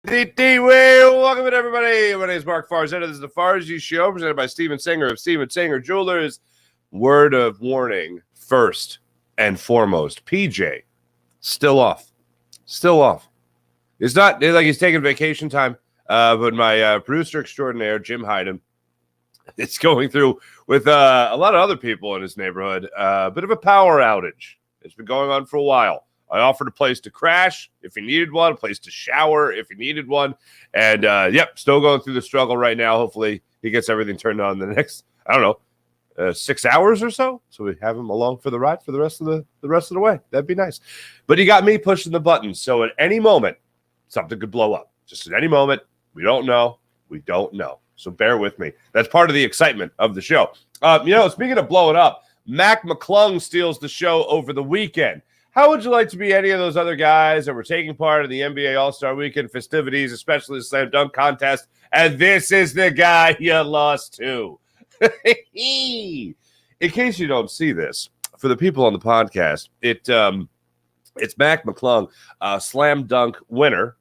Welcome in, everybody. My name is Mark Farzetta. This is the Farzy Show, presented by Steven Singer of Steven Singer Jewelers. Word of warning, first and foremost, PJ, still off. It's not like he's taking vacation time, but my producer extraordinaire, Jim Hyden, is going through, with a lot of other people in his neighborhood, a bit of a power outage. It's been going on for a while. I offered a place to crash if he needed one, a place to shower if he needed one. And, still going through the struggle right now. Hopefully he gets everything turned on in the next, 6 hours or so. So we have him along for the ride for the rest of the way. That'd be nice. But he got me pushing the buttons. So at any moment, something could blow up. Just at any moment. We don't know. So bear with me. That's part of the excitement of the show. Speaking of blowing up, McClung steals the show over the weekend. How would you like to be any of those other guys that were taking part in the NBA All-Star Weekend festivities, especially the slam dunk contest, and this is the guy you lost to? In case you don't see this, for the people on the podcast, it's McClung, slam dunk winner,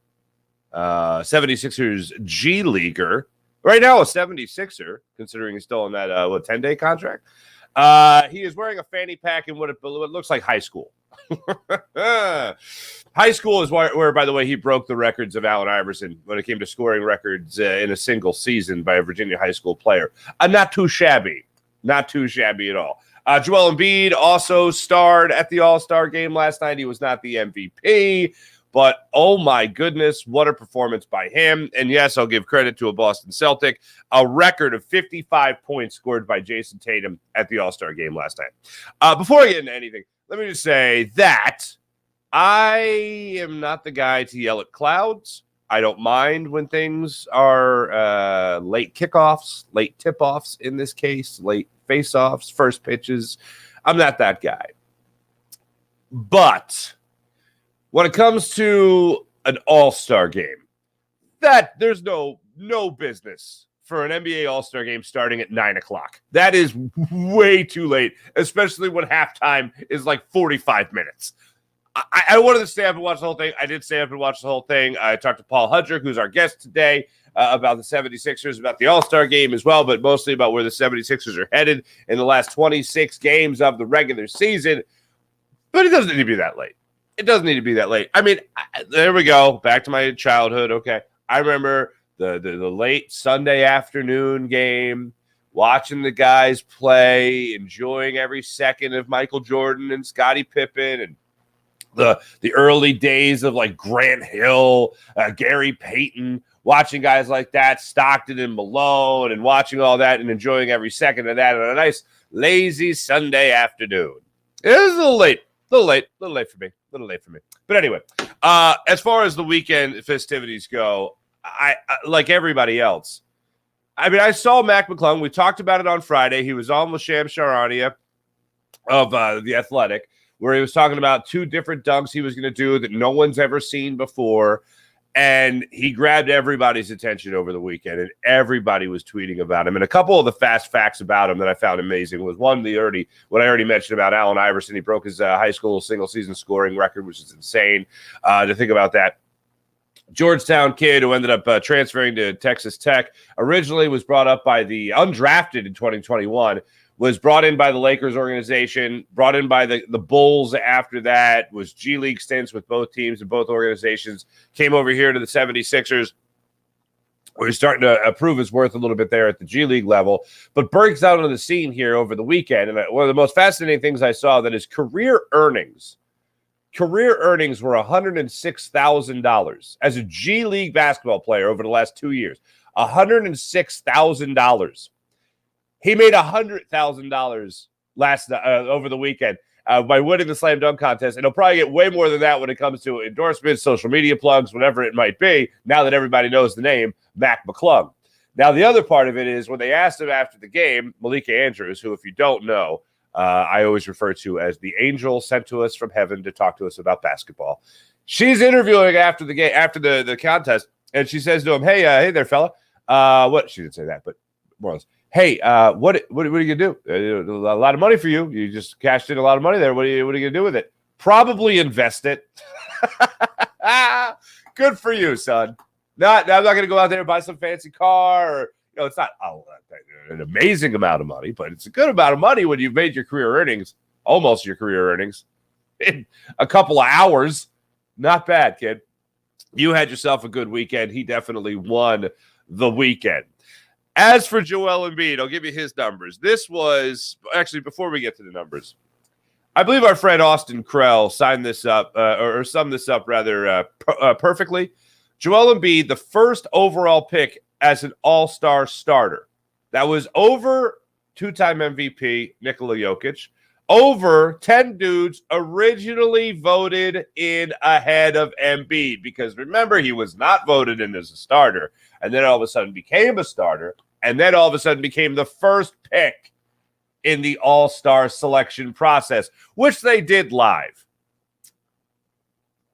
76ers G Leaguer, right now a 76er, considering he's still in that 10-day contract. He is wearing a fanny pack in what looks like high school. High school is where, by the way, he broke the records of Allen Iverson when it came to scoring records in a single season by a Virginia high school player. Not too shabby at all. Joel Embiid also starred at the All-Star game last night. He was not the MVP, but oh my goodness, what a performance by him. And yes, I'll give credit to a Boston Celtic, a record of 55 points scored by Jason Tatum at the All-Star game last night. Before I get into anything, let me just say that I am not the guy to yell at clouds. I don't mind when things are late kickoffs, late tip-offs in this case, late face-offs, first pitches. I'm not that guy. But when it comes to an all-star game, that there's no business for an NBA all-star game starting at 9 o'clock. That is way too late, especially when halftime is like 45 minutes. I wanted to stay up and watch the whole thing. I did stay up and watch the whole thing. I talked to Paul Hudrick, who's our guest today, about the 76ers, about the all-star game as well, but mostly about where the 76ers are headed in the last 26 games of the regular season. But it doesn't need to be that late. I mean, there we go. Back to my childhood. Okay. I remember the late Sunday afternoon game, watching the guys play, enjoying every second of Michael Jordan and Scottie Pippen, and the early days of like Grant Hill, Gary Payton, watching guys like that, Stockton and Malone, and watching all that and enjoying every second of that on a nice lazy Sunday afternoon. It was a little late for me. But anyway, as far as the weekend festivities go, I like everybody else. I mean, I saw McClung. We talked about it on Friday. He was on with Shams Charania of The Athletic, where he was talking about two different dunks he was going to do that no one's ever seen before. And he grabbed everybody's attention over the weekend, and everybody was tweeting about him. And a couple of the fast facts about him that I found amazing was one, what I already mentioned about Allen Iverson. He broke his high school single-season scoring record, which is insane to think about that. Georgetown kid who ended up transferring to Texas Tech, originally was brought up by the undrafted in 2021, was brought in by the Lakers organization, brought in by the Bulls after that, was G League stints with both teams and both organizations, came over here to the 76ers, where he's starting to prove his worth a little bit there at the G League level, but breaks out on the scene here over the weekend. And one of the most fascinating things I saw, that his career earnings were $106,000 as a G League basketball player over the last 2 years. $106,000. He made $100,000 last over the weekend by winning the slam dunk contest, and he'll probably get way more than that when it comes to endorsements, social media plugs, whatever it might be. Now that everybody knows the name, McClung. Now the other part of it is when they asked him after the game, Malika Andrews, who, if you don't know, I always refer to as the angel sent to us from heaven to talk to us about basketball. She's interviewing after the game, after the contest, and she says to him, "Hey there, fella." What? She didn't say that, but more or less. Hey, what are you gonna do? A lot of money for you. You just cashed in a lot of money there. What are you gonna do with it? Probably invest it. Good for you, son. I'm not going to go out there and buy some fancy car. Or, it's not an amazing amount of money, but it's a good amount of money when you've made your career earnings, almost your career earnings, in a couple of hours. Not bad, kid. You had yourself a good weekend. He definitely won the weekend. As for Joel Embiid, I'll give you his numbers. This was actually before we get to the numbers. I believe our friend Austin Krell signed this up or summed this up rather perfectly. Joel Embiid, the first overall pick as an all-star starter. That was over two-time MVP Nikola Jokic, over 10 dudes originally voted in ahead of Embiid, because remember, he was not voted in as a starter, and then all of a sudden became a starter, and then all of a sudden became the first pick in the all-star selection process, which they did live.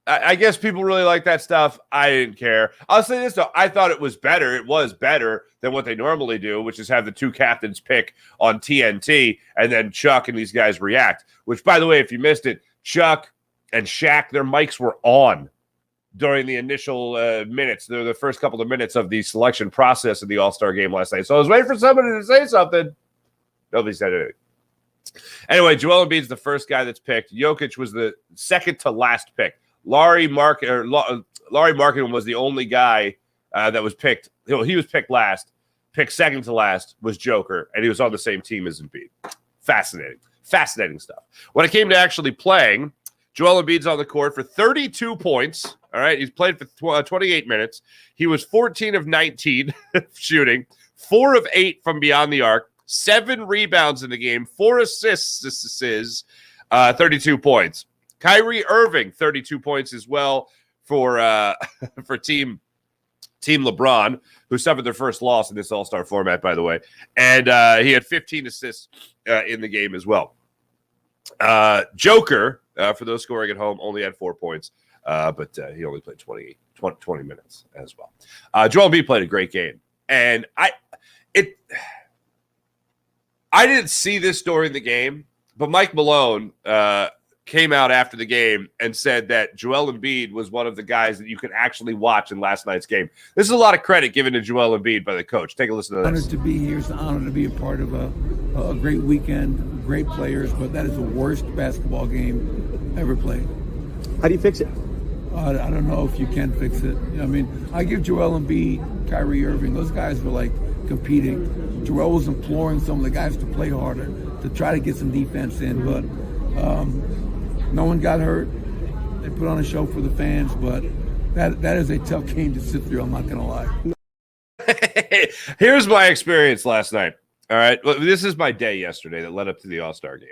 I guess people really like that stuff. I didn't care. I'll say this, though. I thought it was better. It was better than what they normally do, which is have the two captains pick on TNT and then Chuck and these guys react. Which, by the way, if you missed it, Chuck and Shaq, their mics were on during the initial minutes, the first couple of minutes of the selection process of the All-Star game last night. So I was waiting for somebody to say something. Nobody said anything. Anyway, Joel Embiid's the first guy that's picked. Jokic was the second to last pick. Larry Markkinen was the only guy that was picked. He was picked last. Picked second to last was Joker, and he was on the same team as Embiid. Fascinating stuff. When it came to actually playing, Joel Embiid's on the court for 32 points. All right, he's played for 28 minutes. He was 14 of 19 shooting, 4 of 8 from beyond the arc, 7 rebounds in the game, 4 assists, 32 points. Kyrie Irving, 32 points as well for Team LeBron, who suffered their first loss in this All-Star format, by the way. And he had 15 assists in the game as well. Joker, for those scoring at home, only had 4 points, but he only played 20 minutes as well. Joel Embiid played a great game. And I didn't see this during the game, but Mike Malone came out after the game and said that Joel Embiid was one of the guys that you could actually watch in last night's game. This is a lot of credit given to Joel Embiid by the coach. Take a listen to this. Honored to be here. It's an honor to be a part of a great weekend, great players, but that is the worst basketball game ever played. How do you fix it? I don't know if you can fix it. I mean, I give Joel Embiid, Kyrie Irving, those guys were like competing. Joel was imploring some of the guys to play harder, to try to get some defense in, but no one got hurt. They put on a show for the fans, but that is a tough game to sit through, I'm not going to lie. Here's my experience last night. All right. Well, this is my day yesterday that led up to the All-Star game.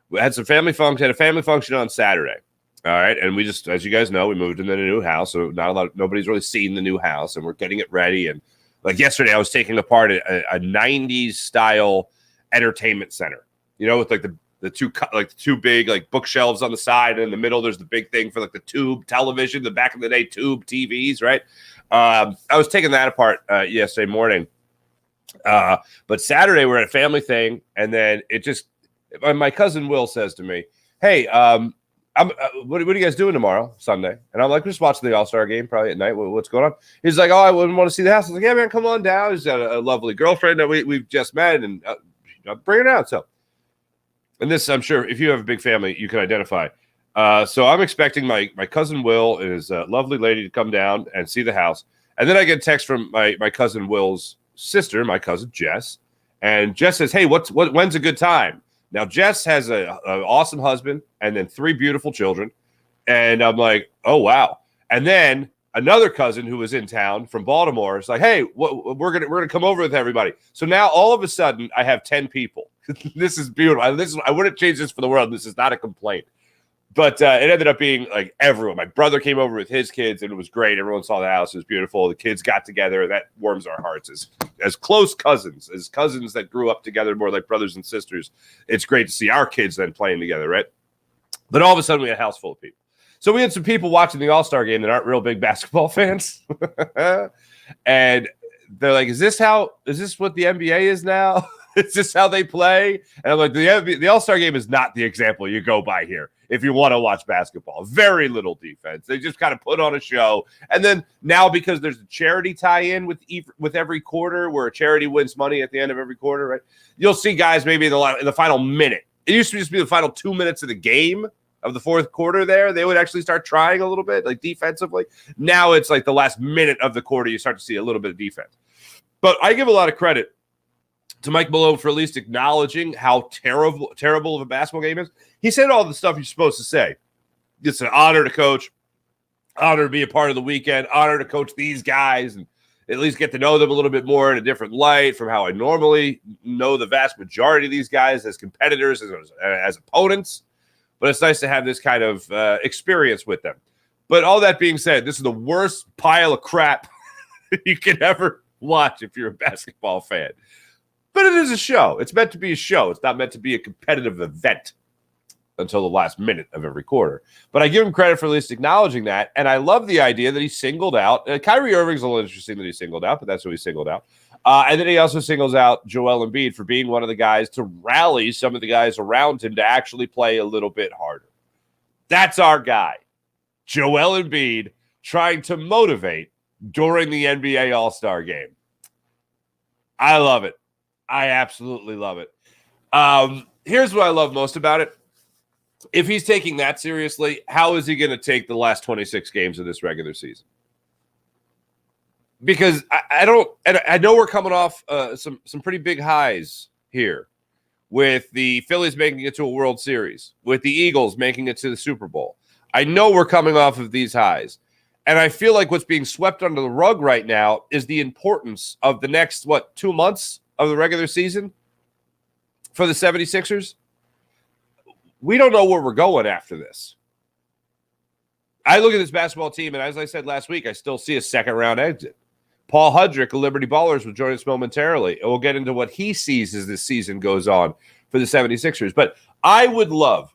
We had a family function on Saturday. All right. And we just, as you guys know, we moved into the new house. So nobody's really seen the new house, and we're getting it ready. And like yesterday, I was taking apart a 90s style entertainment center, with like the two big like bookshelves on the side, and in the middle there's the big thing for like the tube television, the back in the day tube TVs, right? I was taking that apart yesterday morning, but Saturday we're at a family thing, and then my cousin Will says to me, "Hey, what are you guys doing tomorrow, Sunday?" And I'm like, "We're just watching the All-Star game, probably at night. What's going on?" He's like, "Oh, I wouldn't want to see the house." I was like, "Yeah, man, come on down." He's got a lovely girlfriend that we've just met, and bring her down. So. And this, I'm sure, if you have a big family, you can identify. So I'm expecting my cousin Will and his lovely lady to come down and see the house. And then I get a text from my cousin Will's sister, my cousin Jess. And Jess says, "Hey, when's a good time?" Now, Jess has an awesome husband and then 3 beautiful children. And I'm like, oh, wow. And then another cousin who was in town from Baltimore is like, "Hey, we're gonna come over with everybody." So now all of a sudden I have 10 people. This is beautiful. I wouldn't change this for the world. This is not a complaint. But it ended up being like everyone. My brother came over with his kids, and it was great. Everyone saw the house. It was beautiful. The kids got together. That warms our hearts. As close cousins, as cousins that grew up together more like brothers and sisters, it's great to see our kids then playing together, right? But all of a sudden, we had a house full of people. So we had some people watching the All-Star game that aren't real big basketball fans. And they're like, is this what the NBA is now? It's just how they play. And I'm like, the All-Star game is not the example you go by here if you want to watch basketball. Very little defense. They just kind of put on a show. And then now, because there's a charity tie-in with every quarter, where a charity wins money at the end of every quarter, right? You'll see guys maybe in the final minute. It used to just be the final 2 minutes of the game of the fourth quarter there. They would actually start trying a little bit, like defensively. Now it's like the last minute of the quarter, you start to see a little bit of defense. But I give a lot of credit to Mike Malone for at least acknowledging how terrible of a basketball game is. He said all the stuff you're supposed to say. It's an honor to coach, honor to be a part of the weekend, honor to coach these guys and at least get to know them a little bit more in a different light from how I normally know the vast majority of these guys as competitors, as opponents. But it's nice to have this kind of experience with them. But all that being said, this is the worst pile of crap you can ever watch if you're a basketball fan. But it is a show. It's meant to be a show. It's not meant to be a competitive event until the last minute of every quarter. But I give him credit for at least acknowledging that. And I love the idea that he singled out. Kyrie Irving's a little interesting that he singled out, but that's who he singled out. And then he also singles out Joel Embiid for being one of the guys to rally some of the guys around him to actually play a little bit harder. That's our guy. Joel Embiid trying to motivate during the NBA All-Star game. I love it. I absolutely love it. Here's what I love most about it. If he's taking that seriously, how is he going to take the last 26 games of this regular season? Because I know we're coming off some pretty big highs here with the Phillies making it to a World Series, with the Eagles making it to the Super Bowl. I know we're coming off of these highs. And I feel like what's being swept under the rug right now is the importance of the next, 2 months of the regular season for the 76ers. We don't know where we're going after this. I look at this basketball team, and as I said last week, I still see a second-round exit. Paul Hudrick of Liberty Ballers will join us momentarily, and we'll get into what he sees as this season goes on for the 76ers. But I would love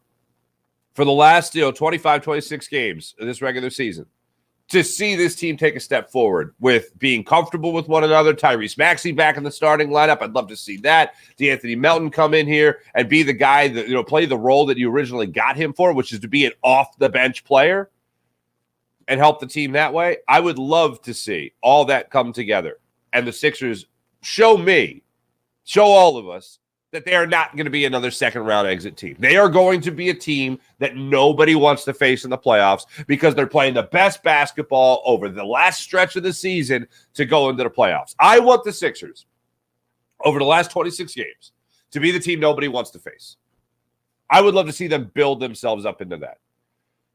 for the last 25, 26 games of this regular season to see this team take a step forward with being comfortable with one another. Tyrese Maxey back in the starting lineup. I'd love to see that. DeAnthony Melton come in here and be the guy that, play the role that you originally got him for, which is to be an off-the-bench player and help the team that way. I would love to see all that come together. And the Sixers show all of us that they are not going to be another second-round exit team. They are going to be a team that nobody wants to face in the playoffs because they're playing the best basketball over the last stretch of the season to go into the playoffs. I want the Sixers, over the last 26 games, to be the team nobody wants to face. I would love to see them build themselves up into that.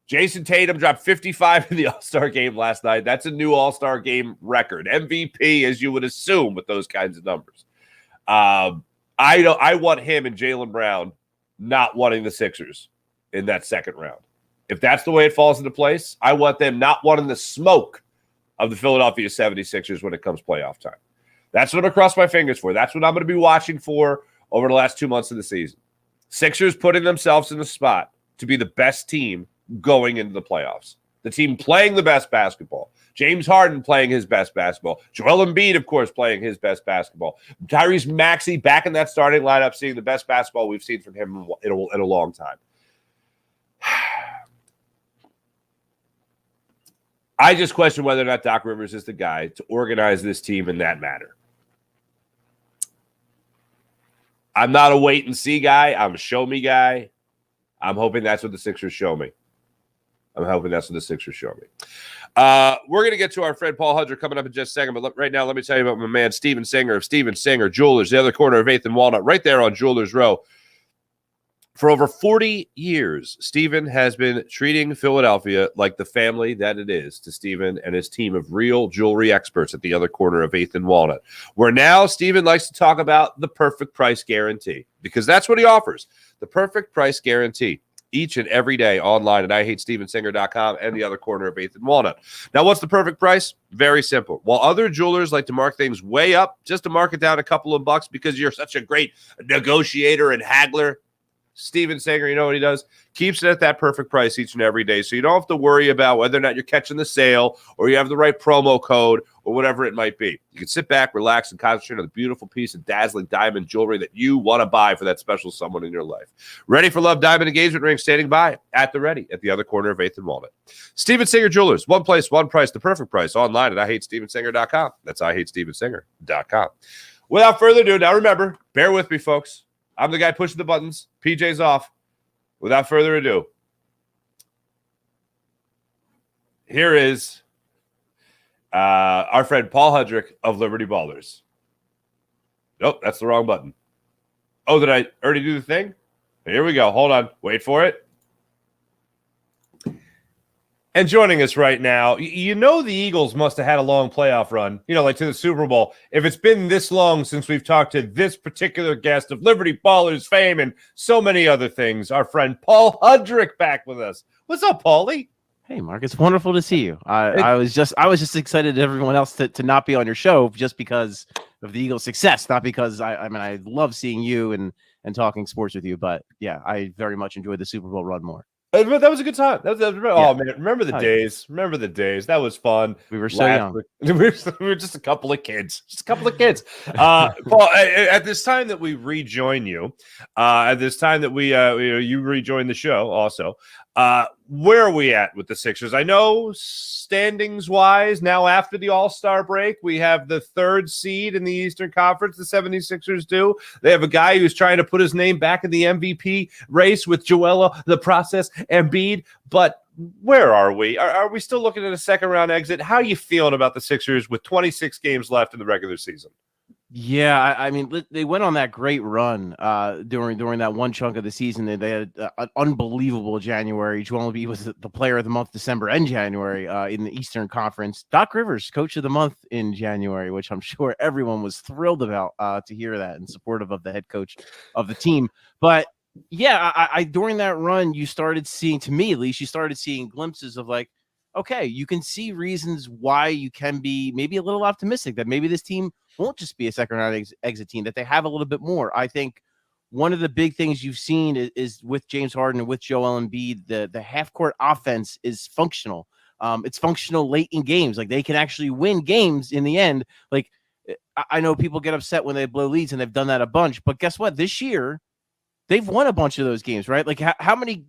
Jason Tatum dropped 55 in the All-Star game last night. That's a new All-Star game record. MVP, as you would assume, with those kinds of numbers. I want him and Jaylen Brown not wanting the Sixers in that second round. If that's the way it falls into place, I want them not wanting the smoke of the Philadelphia 76ers when it comes playoff time. That's what I'm going to cross my fingers for. That's what I'm going to be watching for over the last 2 months of the season. Sixers putting themselves in the spot to be the best team going into the playoffs. The team playing the best basketball. James Harden playing his best basketball. Joel Embiid, of course, playing his best basketball. Tyrese Maxey back in that starting lineup, seeing the best basketball we've seen from him in a long time. I just question whether or not Doc Rivers is the guy to organize this team in that manner. I'm not a wait-and-see guy. I'm a show-me guy. I'm hoping that's what the Sixers show me. We're going to get to our friend Paul Hudrick coming up in just a second. But right now, let me tell you about my man, Steven Singer of Steven Singer Jewelers, the other corner of 8th and Walnut, right there on Jewelers Row. For over 40 years, Steven has been treating Philadelphia like the family that it is to Steven and his team of real jewelry experts at the other corner of 8th and Walnut, where now Steven likes to talk about the perfect price guarantee, because that's what he offers, the perfect price guarantee. Each and every day online at IHateStevenSinger.com and the other corner of 8th and Walnut. Now, what's the perfect price? Very simple. While other jewelers like to mark things way up just to mark it down a couple of bucks because you're such a great negotiator and haggler, Steven Singer, you know what he does? Keeps it at that perfect price each and every day. So you don't have to worry about whether or not you're catching the sale or you have the right promo code or whatever it might be. You can sit back, relax, and concentrate on the beautiful piece of dazzling diamond jewelry that you want to buy for that special someone in your life. Ready for Love diamond engagement ring standing by at the ready at the other corner of 8th and Walnut. Steven Singer Jewelers, one place, one price, the perfect price, online at IHateStevenSinger.com. That's IHateStevenSinger.com. Without further ado, now remember, bear with me, folks. I'm the guy pushing the buttons. PJ's off. Without further ado, here is our friend Paul Hudrick of Liberty Ballers. Nope, that's the wrong button. Oh, did I already do the thing? Here we go. Hold on. Wait for it. And joining us right now, you know the Eagles must have had a long playoff run, like to the Super Bowl. If it's been this long since we've talked to this particular guest of Liberty Ballers fame and so many other things, our friend Paul Hudrick back with us. What's up, Paulie? Hey, Mark, it's wonderful to see you. I was just excited to everyone else to not be on your show just because of the Eagles' success, not because I love seeing you and talking sports with you, but yeah, I very much enjoyed the Super Bowl run more. That was a good time. Oh, man. Remember the days. Remember the days. That was fun. We were so young. We were just a couple of kids. Paul, at this time that we rejoin you, at this time that you rejoin the show also, where are we at with the Sixers? I know standings-wise, now after the All-Star break, we have the 3rd seed in the Eastern Conference, the 76ers do. They have a guy who's trying to put his name back in the MVP race with Joel, the process, Embiid. But where are we? Are we still looking at a second-round exit? How are you feeling about the Sixers with 26 games left in the regular season? Yeah, I mean, they went on that great run during that one chunk of the season. They had an unbelievable January. Joel Embiid was the player of the month, December and January in the Eastern Conference. Doc Rivers, coach of the month in January, which I'm sure everyone was thrilled about to hear that and supportive of the head coach of the team. But yeah, I during that run, you started seeing, to me at least, you started seeing glimpses of like, okay, you can see reasons why you can be maybe a little optimistic that maybe this team won't just be a second-round exit team, that they have a little bit more. I think one of the big things you've seen is with James Harden and with Joel Embiid, the half-court offense is functional. It's functional late in games. Like, they can actually win games in the end. Like, I know people get upset when they blow leads, and they've done that a bunch. But guess what? This year, they've won a bunch of those games, right? Like, how many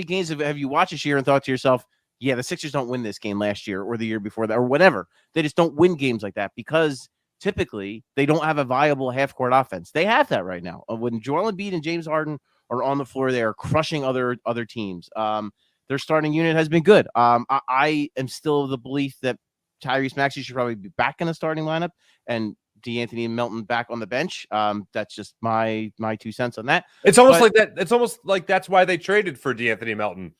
games have you watched this year and thought to yourself, yeah, the Sixers don't win this game last year or the year before that or whatever. They just don't win games like that because typically they don't have a viable half-court offense. They have that right now. When Joel Embiid and James Harden are on the floor, they are crushing other teams. Their starting unit has been good. I am still of the belief that Tyrese Maxey should probably be back in the starting lineup and DeAnthony Melton back on the bench. That's just my 2 cents on that. It's almost like that. It's almost like that's why they traded for DeAnthony Melton.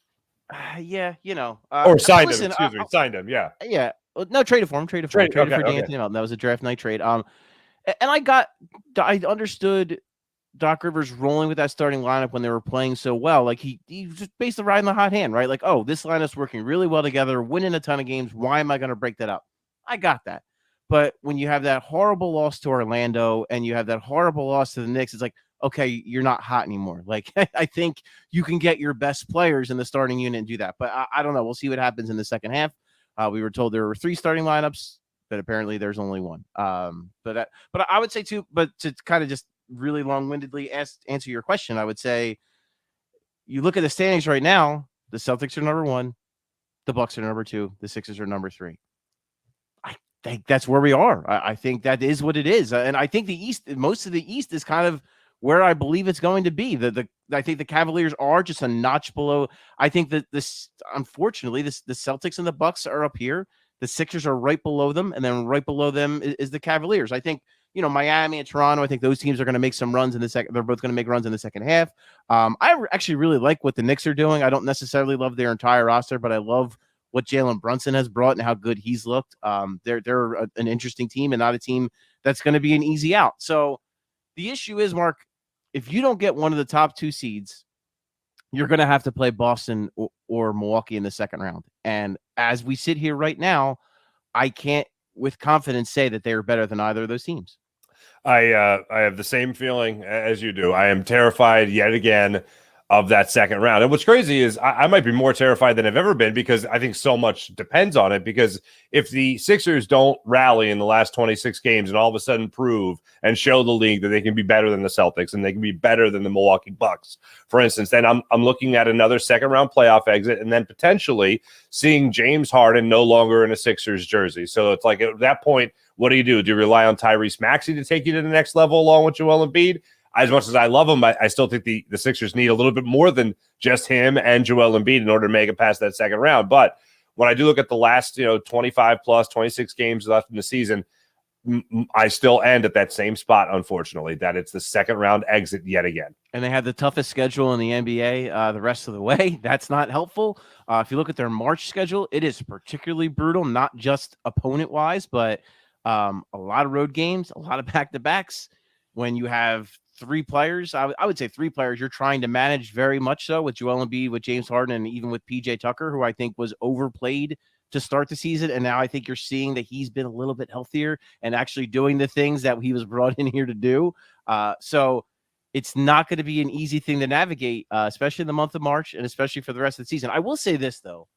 Yeah, or signed him. Excuse me, signed him. Yeah. No, traded for him. Traded for DeAnthony Melton. That was a draft night trade. And I understood Doc Rivers rolling with that starting lineup when they were playing so well. Like he just basically riding the hot hand, right? Like, oh, this lineup's working really well together, winning a ton of games. Why am I going to break that up? I got that. But when you have that horrible loss to Orlando and you have that horrible loss to the Knicks, it's like, okay, you're not hot anymore. Like, I think you can get your best players in the starting unit and do that. But I don't know. We'll see what happens in the second half. We were told there were 3 starting lineups, but apparently there's only 1. But I would say too, but to kind of just really long-windedly answer your question, I would say you look at the standings right now, the Celtics are number 1, the Bucks are number 2, the Sixers are number 3. I think that's where we are. I think that is what it is. And I think the East, most of the East is kind of where I believe it's going to be. I think the Cavaliers are just a notch below. I think that unfortunately, the Celtics and the Bucks are up here. The Sixers are right below them, and then right below them is the Cavaliers. I think, Miami and Toronto, I think those teams are going to make some runs in the second. They're both going to make runs in the second half. I actually really like what the Knicks are doing. I don't necessarily love their entire roster, but I love what Jalen Brunson has brought and how good he's looked. They're an interesting team and not a team that's going to be an easy out. So the issue is, Mark, if you don't get one of the top 2 seeds, you're going to have to play Boston or Milwaukee in the second round. And as we sit here right now, I can't with confidence say that they are better than either of those teams. I have the same feeling as you do. I am terrified yet again of that second round. And what's crazy is I might be more terrified than I've ever been, because I think so much depends on it. Because if the Sixers don't rally in the last 26 games and all of a sudden prove and show the league that they can be better than the Celtics and they can be better than the Milwaukee Bucks, for instance, then I'm looking at another second round playoff exit, and then potentially seeing James Harden no longer in a Sixers jersey. So it's like, at that point, what do? Do you rely on Tyrese Maxey to take you to the next level along with Joel Embiid? As much as I love him, I still think the Sixers need a little bit more than just him and Joel Embiid in order to make it past that second round. But when I do look at the last 25 plus 26 games left in the season, I still end at that same spot, unfortunately, that it's the second round exit yet again. And they have the toughest schedule in the NBA the rest of the way. That's not helpful. If you look at their March schedule, it is particularly brutal, not just opponent-wise, but a lot of road games, a lot of back-to-backs. When you have three players, I would say three players you're trying to manage very much so, with Joel Embiid, with James Harden, and even with PJ Tucker, who I think was overplayed to start the season. And now I think you're seeing that he's been a little bit healthier and actually doing the things that he was brought in here to do. So it's not going to be an easy thing to navigate, especially in the month of March and especially for the rest of the season. I will say this, though.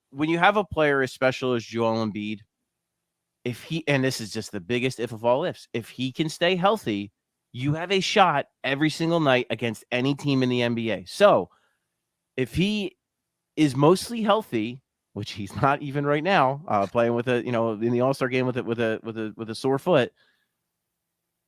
When you have a player as special as Joel Embiid, and this is just the biggest if of all ifs, if he can stay healthy, you have a shot every single night against any team in the NBA. So if he is mostly healthy, which he's not even right now, playing with in the All-Star game with a sore foot,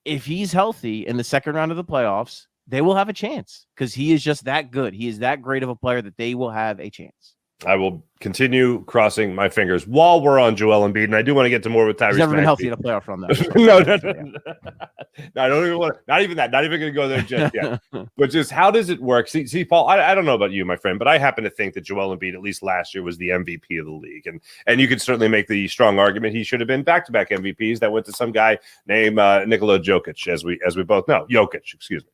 if he's healthy in the second round of the playoffs, they will have a chance, because he is just that good. He is that great of a player that they will have a chance. I will continue crossing my fingers while we're on Joel Embiid, and I do want to get to more with Tyrese. He's never been healthy in a playoff run, though. No, I don't even want. Not even that. Not even going to go there just yet. But just how does it work? See, Paul. I don't know about you, my friend, but I happen to think that Joel Embiid, at least last year, was the MVP of the league, and you could certainly make the strong argument he should have been back-to-back MVPs that went to some guy named Nikola Jokic, as we both know. Jokic, excuse me.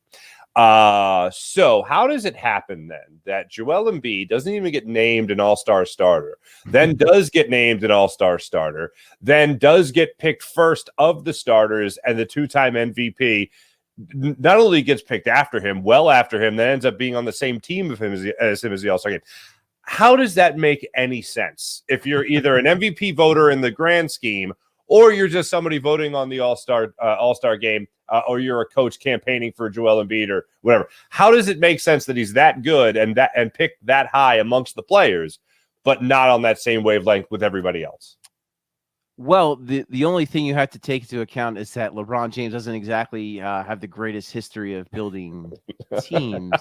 So how does it happen then that Joel Embiid doesn't even get named an all-star starter, then does get named an all-star starter, then does get picked first of the starters, and the two-time MVP not only gets picked after him, then ends up being on the same team of him as the all-star game? How does that make any sense if you're either an MVP voter in the grand scheme, or you're just somebody voting on the all-star game, or you're a coach campaigning for Joel Embiid or whatever? How does it make sense that he's that good and picked that high amongst the players, but not on that same wavelength with everybody else? Well, the only thing you have to take into account is that LeBron James doesn't exactly have the greatest history of building teams.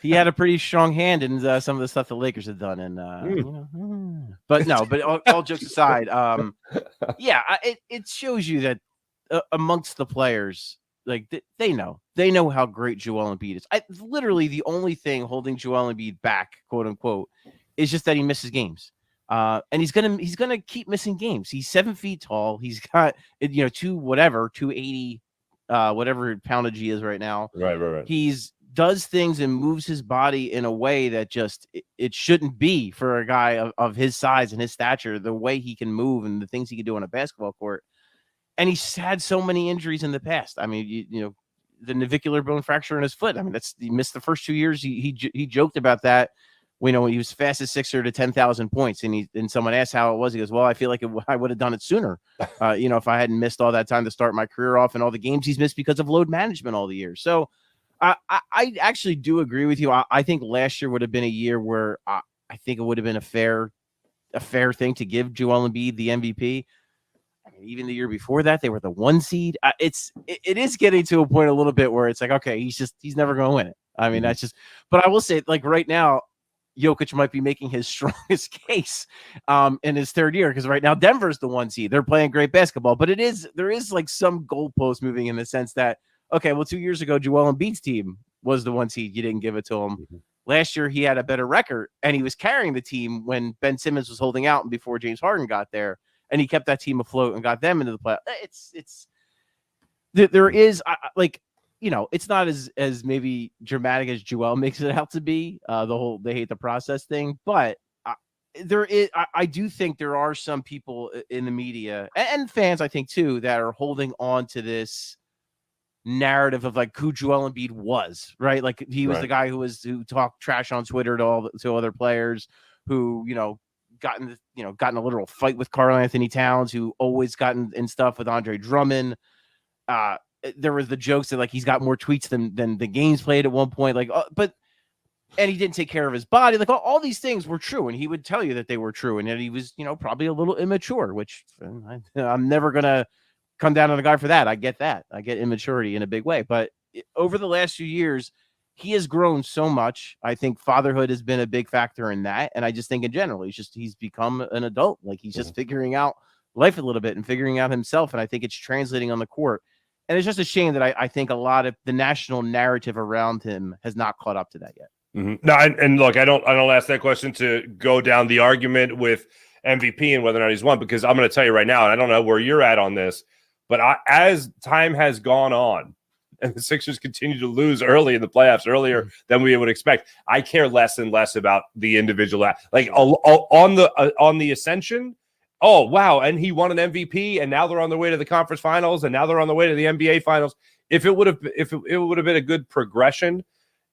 He had a pretty strong hand in some of the stuff the Lakers have done, and but all jokes aside, it shows you that amongst the players, like they know how great Joel Embiid is. Literally, the only thing holding Joel Embiid back, quote unquote, is just that he misses games. And he's gonna keep missing games. He's 7 feet tall. He's got 280 whatever poundage he is right now. Right. He's does things and moves his body in a way that just it shouldn't be for a guy of his size and his stature. The way he can move and the things he can do on a basketball court. And he's had so many injuries in the past. I mean, the navicular bone fracture in his foot. I mean, he missed the first 2 years. He joked about that. He was fastest Sixer to 10,000 points, and someone asked how it was. He goes, "Well, I feel like I would have done it sooner, if I hadn't missed all that time to start my career off and all the games he's missed because of load management all the years." So, I actually do agree with you. I think last year would have been a year where I think it would have been a fair thing to give Joel Embiid the MVP. I mean, even the year before that, they were the 1 seed. It is getting to a point a little bit where it's like, okay, he's never going to win it. I mean, that's just. But I will say, like right now, Jokic might be making his strongest case in his third year, because right now Denver's the 1 seed. They're playing great basketball, but there is like some goalpost moving in the sense that, okay, well, 2 years ago, Joel Embiid's team was the 1 seed. You didn't give it to him. Mm-hmm. Last year, he had a better record, and he was carrying the team when Ben Simmons was holding out and before James Harden got there, and he kept that team afloat and got them into the playoffs. There is it's not as maybe dramatic as Joel makes it out to be, the whole they hate the process thing, but I do think there are some people in the media and fans, I think too, that are holding on to this narrative of like who Joel Embiid was, right? Like he was the guy who talked trash on Twitter to other players, who, got in a literal fight with Karl Anthony Towns, who always gotten in stuff with Andre Drummond. There was the jokes that like he's got more tweets than the games played at one point, and he didn't take care of his body. Like all these things were true, and he would tell you that they were true, and that he was, probably a little immature, which I'm never gonna come down on a guy for that. I get that. I get immaturity in a big way, but over the last few years, he has grown so much. I think fatherhood has been a big factor in that, and I just think in general, he's become an adult. Like he's just figuring out life a little bit and figuring out himself, and I think it's translating on the court. And it's just a shame that I think a lot of the national narrative around him has not caught up to that yet. Mm-hmm. No, and look, I don't ask that question to go down the argument with MVP and whether or not he's won, because I'm going to tell you right now, and I don't know where you're at on this, but as time has gone on and the Sixers continue to lose early in the playoffs, earlier than we would expect, I care less and less about the individual. Like on the ascension, oh wow, and he won an MVP, and now they're on their way to the conference finals, and now they're on the way to the NBA finals. If it would have been a good progression,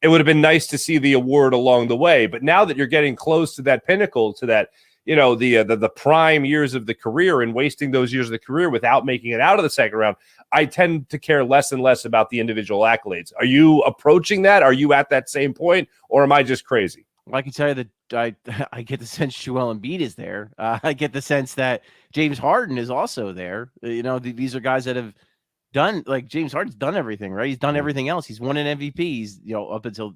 it would have been nice to see the award along the way. But now that you're getting close to that pinnacle, to that, the prime years of the career, and wasting those years of the career without making it out of the second round, I tend to care less and less about the individual accolades. Are you approaching that? Are you at that same point, or am I just crazy? Well, I can tell you that I get the sense Joel Embiid is there. I get the sense that James Harden is also there. These are guys that have done, like James Harden's done everything, right? He's done everything else. He's won an MVP. He's, up until,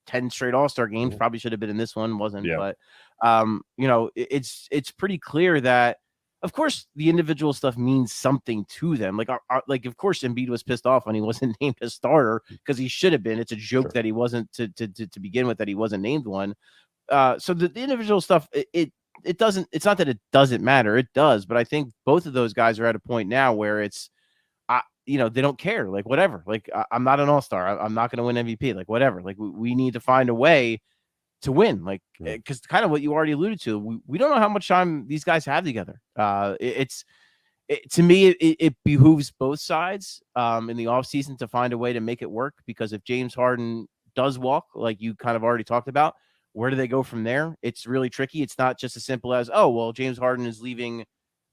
10 straight All-Star games, probably should have been in this one, wasn't. Yeah. But, it's pretty clear that, of course, the individual stuff means something to them. Like, of course, Embiid was pissed off when he wasn't named a starter, because he should have been. It's a joke that he wasn't to begin with, that he wasn't named one. So the individual stuff, it doesn't. It's not that it doesn't matter. It does. But I think both of those guys are at a point now where it's, they don't care. Like whatever. Like I'm not an all-star. I'm not going to win MVP. Like whatever. Like we need to find a way to win, like, because kind of what you already alluded to, we don't know how much time these guys have together. To me, it behooves both sides in the offseason to find a way to make it work, because if James Harden does walk, like you kind of already talked about, where do they go from there? It's really tricky. It's not just as simple as, oh, well, James Harden is leaving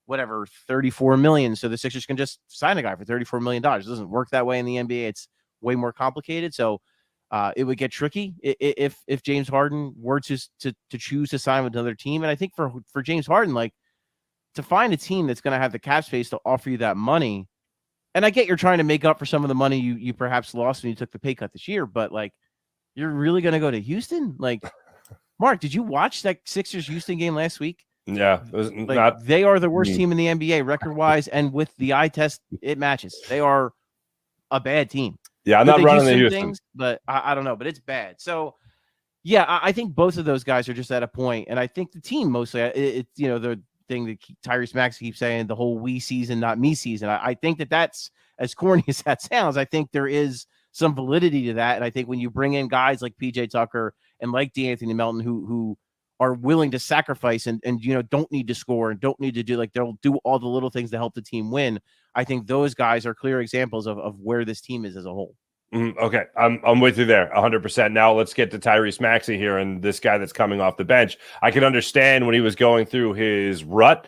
whatever, $34 million, so the Sixers can just sign a guy for $34 million. It doesn't work that way in the NBA. It's way more complicated. So it would get tricky if James Harden were to choose to sign with another team. And I think for James Harden, like, to find a team that's going to have the cap space to offer you that money, and I get you're trying to make up for some of the money you perhaps lost when you took the pay cut this year, but like, you're really going to go to Houston? Like, Mark, did you watch that Sixers Houston game last week? Yeah, they are the worst team in the NBA record-wise, and with the eye test, it matches. They are a bad team. Yeah, I'm not running the Houston things, but I don't know, but it's bad. So, yeah, I think both of those guys are just at a point, and I think the team mostly, the thing that Tyrese Maxey keeps saying, the whole we season, not me season. I think that's, as corny as that sounds, I think there is some validity to that, and I think when you bring in guys like PJ Tucker and like DeAnthony Melton, who are willing to sacrifice and don't need to score and don't need to do, like, they'll do all the little things to help the team win. I think those guys are clear examples of where this team is as a whole. Okay, I'm with you there 100%. Now let's get to Tyrese Maxey here, and this guy that's coming off the bench. I can understand when he was going through his rut.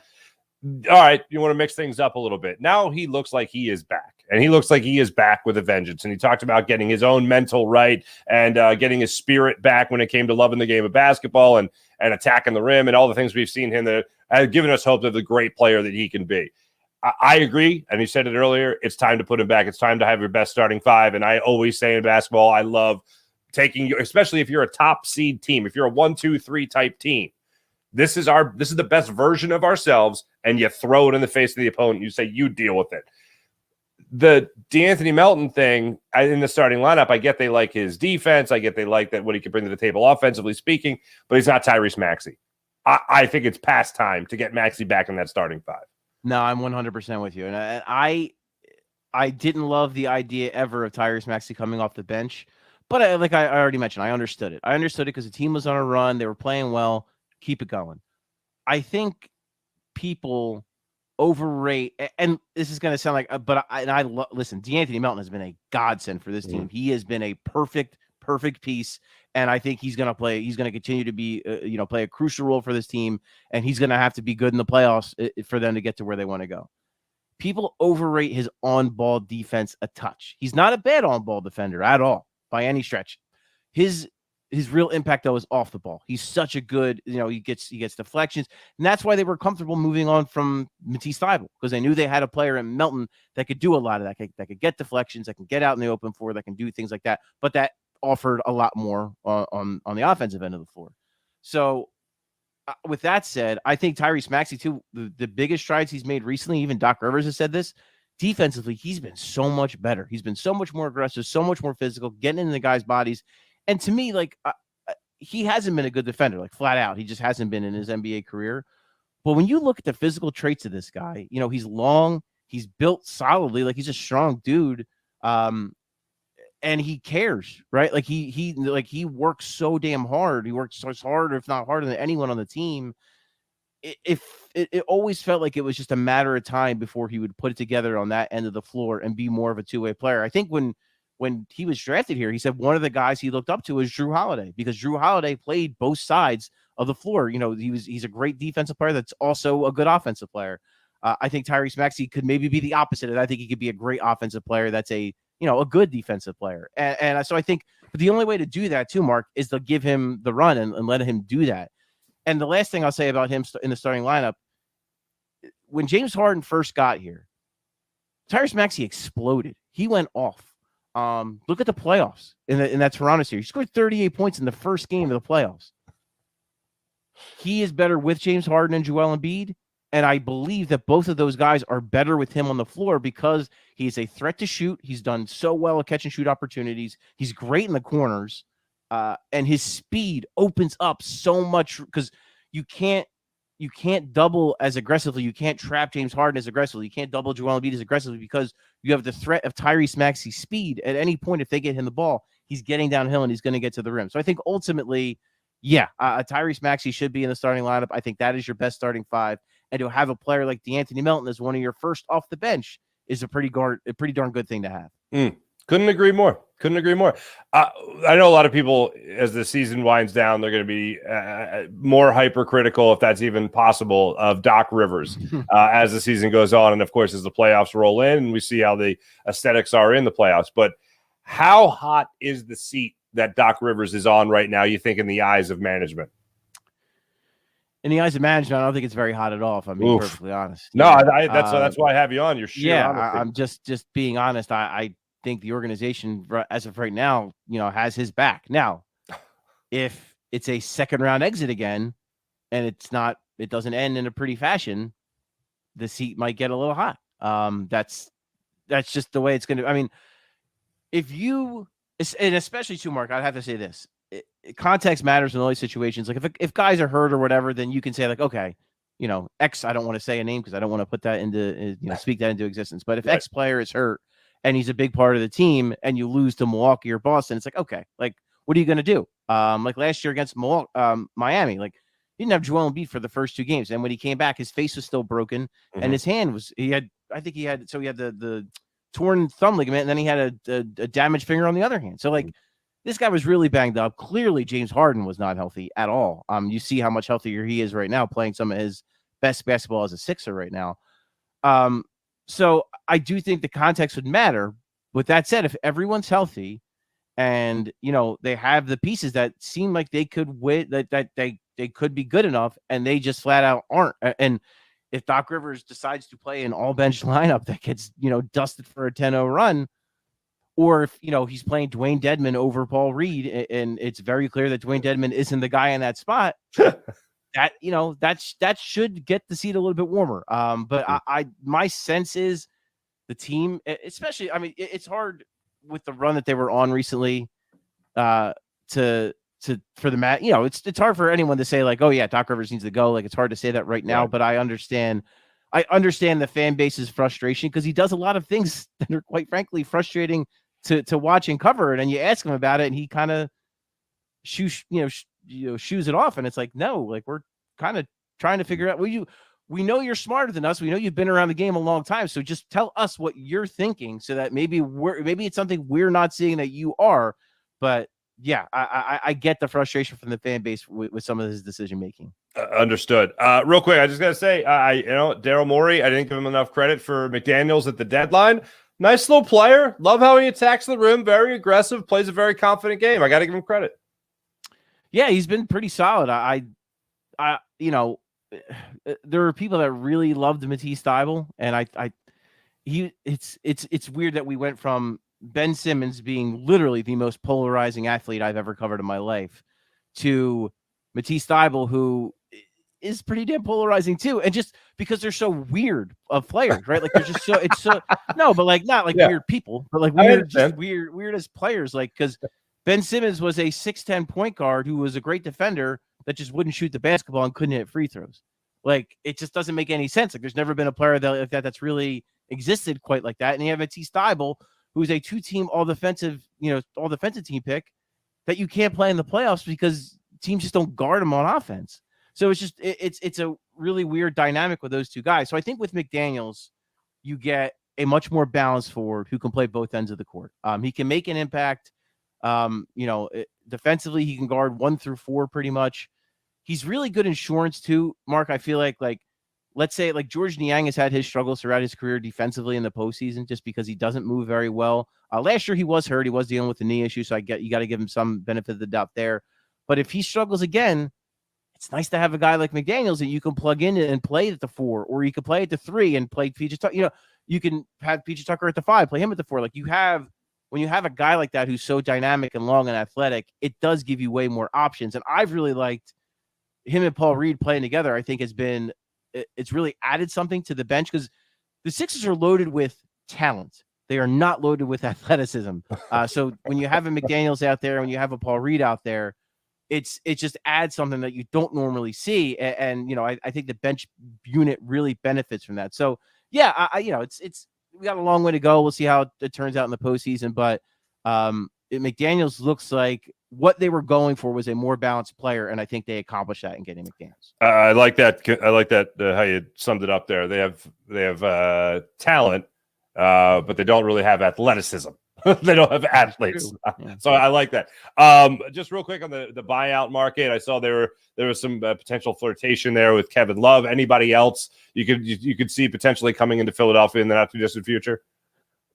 All right, you want to mix things up a little bit. Now he looks like he is back, and he looks like he is back with a vengeance. And he talked about getting his own mental right and getting his spirit back when it came to loving the game of basketball and attacking the rim and all the things we've seen him that have given us hope of the great player that he can be. I agree, and he said it earlier, it's time to put him back. It's time to have your best starting five. And I always say in basketball, I love taking you, especially if you're a top seed team, if you're a 1, 2, 3 type team. This is the best version of ourselves, and you throw it in the face of the opponent. You say, you deal with it. The DeAnthony Melton thing in the starting lineup, I get they like his defense. I get they like that what he can bring to the table offensively speaking, but he's not Tyrese Maxey. I think it's past time to get Maxey back in that starting five. No, I'm 100% with you. And I didn't love the idea ever of Tyrese Maxey coming off the bench. But I already mentioned, I understood it. I understood it because the team was on a run. They were playing well. Keep it going. I think people overrate, and this is going to sound like, but listen, DeAnthony Melton has been a godsend for this team. He has been a perfect piece. And I think he's going to continue to be, play a crucial role for this team. And he's going to have to be good in the playoffs for them to get to where they want to go. People overrate his on-ball defense a touch. He's not a bad on-ball defender at all by any stretch. His real impact, though, is off the ball. He's such a good, he gets deflections. And that's why they were comfortable moving on from Matisse Thybulle, because they knew they had a player in Melton that could do a lot of that, that could get deflections, that can get out in the open floor, that can do things like that. But that offered a lot more on the offensive end of the floor. So with that said, I think Tyrese Maxey, too, the biggest strides he's made recently, even Doc Rivers has said this, defensively, he's been so much better. He's been so much more aggressive, so much more physical, getting into the guys' bodies. And to me, he hasn't been a good defender, flat out. He just hasn't been in his NBA career. But when you look at the physical traits of this guy, he's long, he's built solidly, he's a strong dude. And he cares, right? He works so damn hard. He works as hard, if not harder, than anyone on the team. It always felt like it was just a matter of time before he would put it together on that end of the floor and be more of a two-way player. I think when he was drafted here, he said one of the guys he looked up to was Drew Holiday, because Drew Holiday played both sides of the floor. He's a great defensive player that's also a good offensive player. I think Tyrese Maxey could maybe be the opposite, and I think he could be a great offensive player that's a good defensive player. And so I think the only way to do that too, Mark, is to give him the run and let him do that. And the last thing I'll say about him in the starting lineup, when James Harden first got here, Tyrese Maxey exploded. He went off. Look at the playoffs in that Toronto series. He scored 38 points in the first game of the playoffs. He is better with James Harden and Joel Embiid. And I believe that both of those guys are better with him on the floor because he's a threat to shoot. He's done so well at catch and shoot opportunities. He's great in the corners. And his speed opens up so much because you can't double as aggressively. You can't trap James Harden as aggressively. You can't double Joel Embiid as aggressively because you have the threat of Tyrese Maxey's speed. At any point, if they get him the ball, he's getting downhill and he's going to get to the rim. So I think ultimately, Tyrese Maxey should be in the starting lineup. I think that is your best starting five. And to have a player like DeAnthony Melton as one of your first off the bench is a pretty darn good thing to have. Couldn't agree more. I know a lot of people, as the season winds down, they're going to be more hypercritical, if that's even possible, of Doc Rivers as the season goes on. And, of course, as the playoffs roll in and we see how the aesthetics are in the playoffs. But how hot is the seat that Doc Rivers is on right now, you think, in the eyes of management? In the eyes of management, I don't think it's very hot at all, if I'm being perfectly honest. No, that's why I have you on. You're sheer honesty. I'm just being honest. I think the organization, as of right now, has his back. Now, if it's a second round exit again, and it doesn't end in a pretty fashion, the seat might get a little hot. That's just the way it's going to. I mean, and especially too, Mark, I'd have to say this. Context matters in all these situations. If guys are hurt or whatever, then you can say okay, X, I don't want to say a name because I don't want to put that into, speak that into existence. But if X player is hurt and he's a big part of the team and you lose to Milwaukee or Boston, it's okay, what are you going to do? Last year against Miami, he didn't have Joel Embiid for the first two games. And when he came back, his face was still broken and his hand he had the torn thumb ligament and then he had a damaged finger on the other hand. So this guy was really banged up. Clearly, James Harden was not healthy at all. You see how much healthier he is right now, playing some of his best basketball as a Sixer right now. So I do think the context would matter. With that said, if everyone's healthy and, they have the pieces that seem like they could win, that they could be good enough, and they just flat out aren't. And if Doc Rivers decides to play an all-bench lineup that gets, dusted for a 10-0 run, or if, he's playing Dwayne Dedmon over Paul Reed, and it's very clear that Dwayne Dedmon isn't the guy in that spot, that should get the seat a little bit warmer. But my sense is the team, especially, it's hard with the run that they were on recently for the match. It's hard for anyone to say Doc Rivers needs to go. It's hard to say that right now, but I understand the fan base's frustration because he does a lot of things that are quite frankly frustrating to watch and cover it, and you ask him about it, and he kind of shoos it off, and it's no, we're kind of trying to figure out we know you're smarter than us. We know you've been around the game a long time. So just tell us what you're thinking so that maybe it's something we're not seeing that you are. But yeah, I get the frustration from the fan base with some of his decision making. Understood. Real quick, I just gotta say, Daryl Morey, I didn't give him enough credit for McDaniels at the deadline. Nice little player. Love how he attacks the rim. Very aggressive. Plays a very confident game. I got to give him credit. Yeah, he's been pretty solid. There are people that really loved Matisse Thybulle, and it's weird that we went from Ben Simmons being literally the most polarizing athlete I've ever covered in my life to Matisse Thybulle, who is pretty damn polarizing too. And just because they're so weird of players, right? Like they're just no, but like not like weird people, but like weird as players. Like, because Ben Simmons was a 6'10" point guard who was a great defender that just wouldn't shoot the basketball and couldn't hit free throws. Like, it just doesn't make any sense. Like, there's never been a player that's really existed quite like that. And you have Matisse Thybulle, who's a two-team all defensive team pick that you can't play in the playoffs because teams just don't guard him on offense. So it's just it's a really weird dynamic with those two guys. So I think with McDaniels, you get a much more balanced forward who can play both ends of the court. He can make an impact. Defensively, he can guard 1 through 4 pretty much. He's really good insurance too, Mark. I feel like let's say like George Niang has had his struggles throughout his career defensively in the postseason just because he doesn't move very well. Last year he was hurt. He was dealing with the knee issue, so you got to give him some benefit of the doubt there. But if he struggles again, it's nice to have a guy like McDaniels that you can plug in and play at the 4, or you can play at the 3 and play PJ Tucker. You can have PJ Tucker at the 5, play him at the 4. Like when you have a guy like that who's so dynamic and long and athletic, it does give you way more options. And I've really liked him and Paul Reed playing together. I think it's really added something to the bench because the Sixers are loaded with talent. They are not loaded with athleticism. So when you have a McDaniels out there, when you have a Paul Reed out there, it just adds something that you don't normally see. And I think the bench unit really benefits from that. So yeah, we got a long way to go. We'll see how it turns out in the postseason, but McDaniels looks like what they were going for was a more balanced player, and I think they accomplished that in getting McDaniels. I like that. How you summed it up there. They have talent, but they don't really have athleticism. They don't have athletes. Yeah. So I like that. Just real quick on the buyout market, I saw there was some potential flirtation there with Kevin Love. Anybody else you could see potentially coming into Philadelphia in the not too distant future?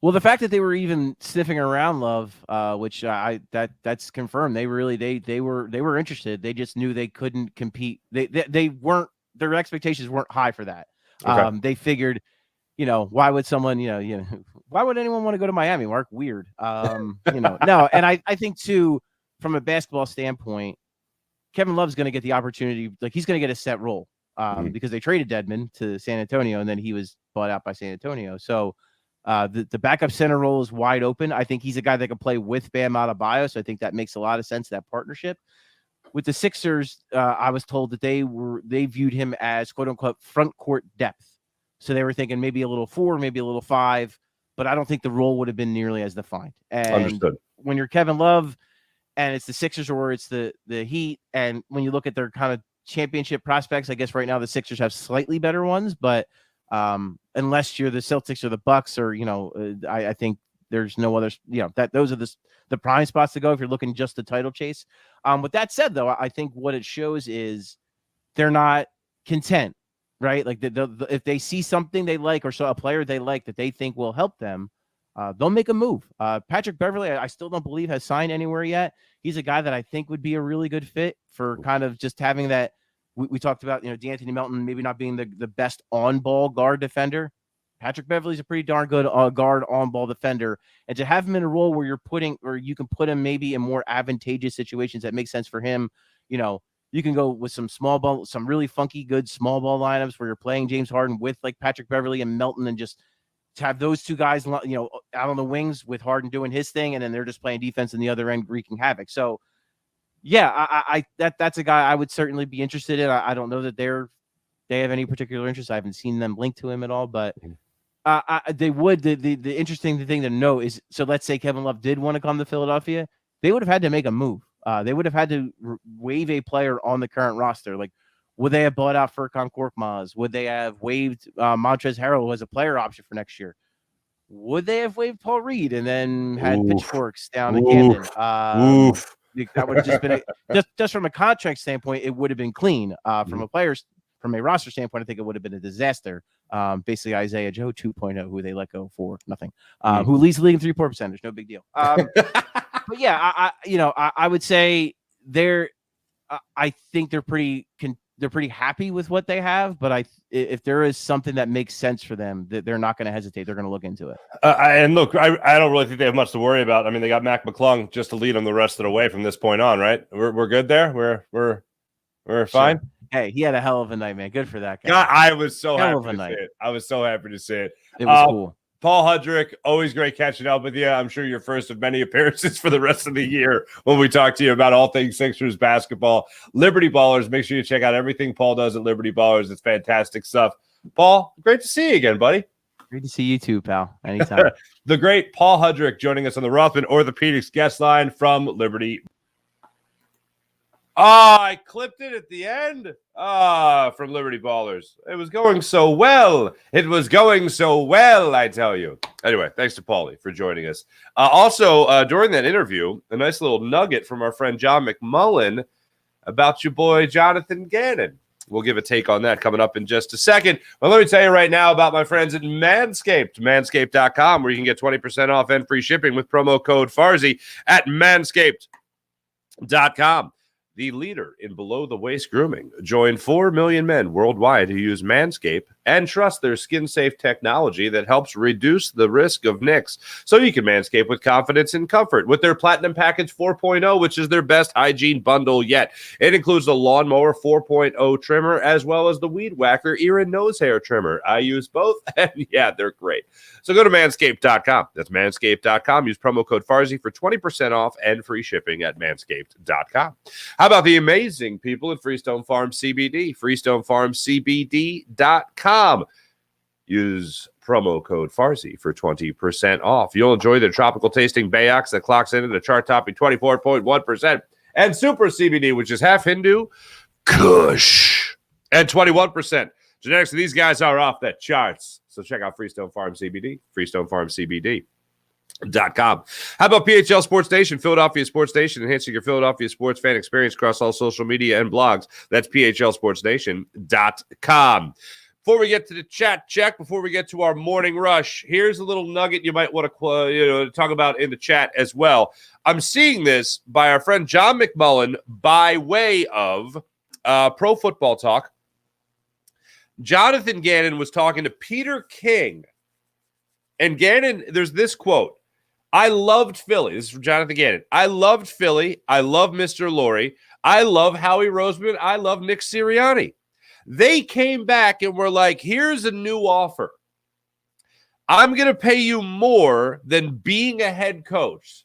Well, the fact that they were even sniffing around Love, which that's confirmed. They were interested. They just knew they couldn't compete. They weren't, their expectations weren't high for that. Okay. They figured, why would someone, why would anyone want to go to Miami, Mark? Weird. No. And I think too, from a basketball standpoint, Kevin Love's going to get the opportunity. Like, he's going to get a set role because they traded Dedmon to San Antonio and then he was bought out by San Antonio. So the backup center role is wide open. I think he's a guy that can play with Bam Adebayo. So I think that makes a lot of sense, that partnership. With the Sixers, I was told that they viewed him as quote unquote front court depth. So they were thinking maybe a little 4, maybe a little 5, but I don't think the role would have been nearly as defined. And understood. When you're Kevin Love and it's the Sixers or it's the Heat, and when you look at their kind of championship prospects, I guess right now the Sixers have slightly better ones, but unless you're the Celtics or the Bucks or, I think there's no other, that those are the prime spots to go if you're looking just the title chase. With that said, though, I think what it shows is they're not content. Right, like if they see something they like or saw a player they like that they think will help them, they'll make a move. Patrick Beverley, I still don't believe has signed anywhere yet. He's a guy that I think would be a really good fit for kind of just having that. We talked about, D'Anthony Melton maybe not being the best on-ball guard defender. Patrick Beverley's a pretty darn good guard on-ball defender, and to have him in a role where you can put him maybe in more advantageous situations that make sense for him, you can go with some small ball, some really funky, good small ball lineups where you're playing James Harden with like Patrick Beverley and Melton, and just to have those two guys, out on the wings with Harden doing his thing, and then they're just playing defense in the other end, wreaking havoc. So, yeah, that's a guy I would certainly be interested in. I don't know that they have any particular interest. I haven't seen them linked to him at all, but they would. The interesting thing to know is, so let's say Kevin Love did want to come to Philadelphia, they would have had to make a move. They would have had to waive a player on the current roster. Like, Would they have bought out Furkan Korkmaz? Would they have waived Montrezl Harrell, who has a player option for next year? Would they have waived Paul Reed and then had pitchforks down to Camden? That would have just been just from a contract standpoint, it would have been clean. From a roster standpoint, I think it would have been a disaster. Basically, Isaiah Joe 2.0, who they let go for nothing, who leads the league in 3-point percentage, no big deal. But yeah, I would say I think they're pretty happy with what they have, but if there is something that makes sense for them, they're not going to hesitate. They're going to look into it. And look, I don't really think they have much to worry about. I mean, they got McClung just to lead them the rest of the way from this point on, right? We're good there. We're fine. Sure. Hey, he had a hell of a night, man. Good for that guy. God, I was so hell happy to see it. I was so happy to see it. It was cool. Paul Hudrick, always great catching up with you. I'm sure you're first of many appearances for the rest of the year when we talk to you about all things Sixers basketball. Liberty Ballers, make sure you check out everything Paul does at Liberty Ballers. It's fantastic stuff. Paul, great to see you again, buddy. Great to see you too, pal. Anytime. The great Paul Hudrick joining us on the Rothman Orthopedics guest line from Liberty. I clipped it at the end. From Liberty Ballers. It was going so well. I tell you. Anyway, thanks to Paulie for joining us. Also, during that interview, a nice little nugget from our friend John McMullen about your boy Jonathan Gannon. We'll give a take on that coming up in just a second. But let me tell you right now about my friends at Manscaped, manscaped.com, where you can get 20% off and free shipping with promo code Farzi at manscaped.com. The leader in below-the-waist grooming. Join 4 million men worldwide who use Manscaped and trust their skin-safe technology that helps reduce the risk of nicks. So you can manscape with confidence and comfort with their Platinum Package 4.0, which is their best hygiene bundle yet. It includes the Lawnmower 4.0 trimmer as well as the Weed Whacker ear and nose hair trimmer. I use both, and yeah, they're great. So go to manscaped.com. That's manscaped.com. Use promo code Farzi for 20% off and free shipping at manscaped.com. How about the amazing people at Freestone Farm CBD? FreestoneFarmCBD.com. Use promo code Farzi for 20% off. You'll enjoy the tropical tasting Bayox that clocks in at a chart topping 24.1%. And Super CBD, which is half Hindu, Kush, and 21%. Genetics of these guys are off the charts. So check out Freestone Farm CBD, FreestoneFarmCBD.com. How about PHL Sports Station, Philadelphia Sports Station, enhancing your Philadelphia sports fan experience across all social media and blogs. That's PHLSportsStation.com. Before we get to the chat check, before we get to our morning rush, here's a little nugget you might want to talk about in the chat as well. I'm seeing this by our friend John McMullen by way of Pro Football Talk. Jonathan Gannon was talking to Peter King. And Gannon, there's this quote. I loved Philly. This is from Jonathan Gannon. I loved Philly. I love Mr. Laurie. I love Howie Roseman. I love Nick Sirianni. They came back and were like, here's a new offer. I'm going to pay you more than being a head coach.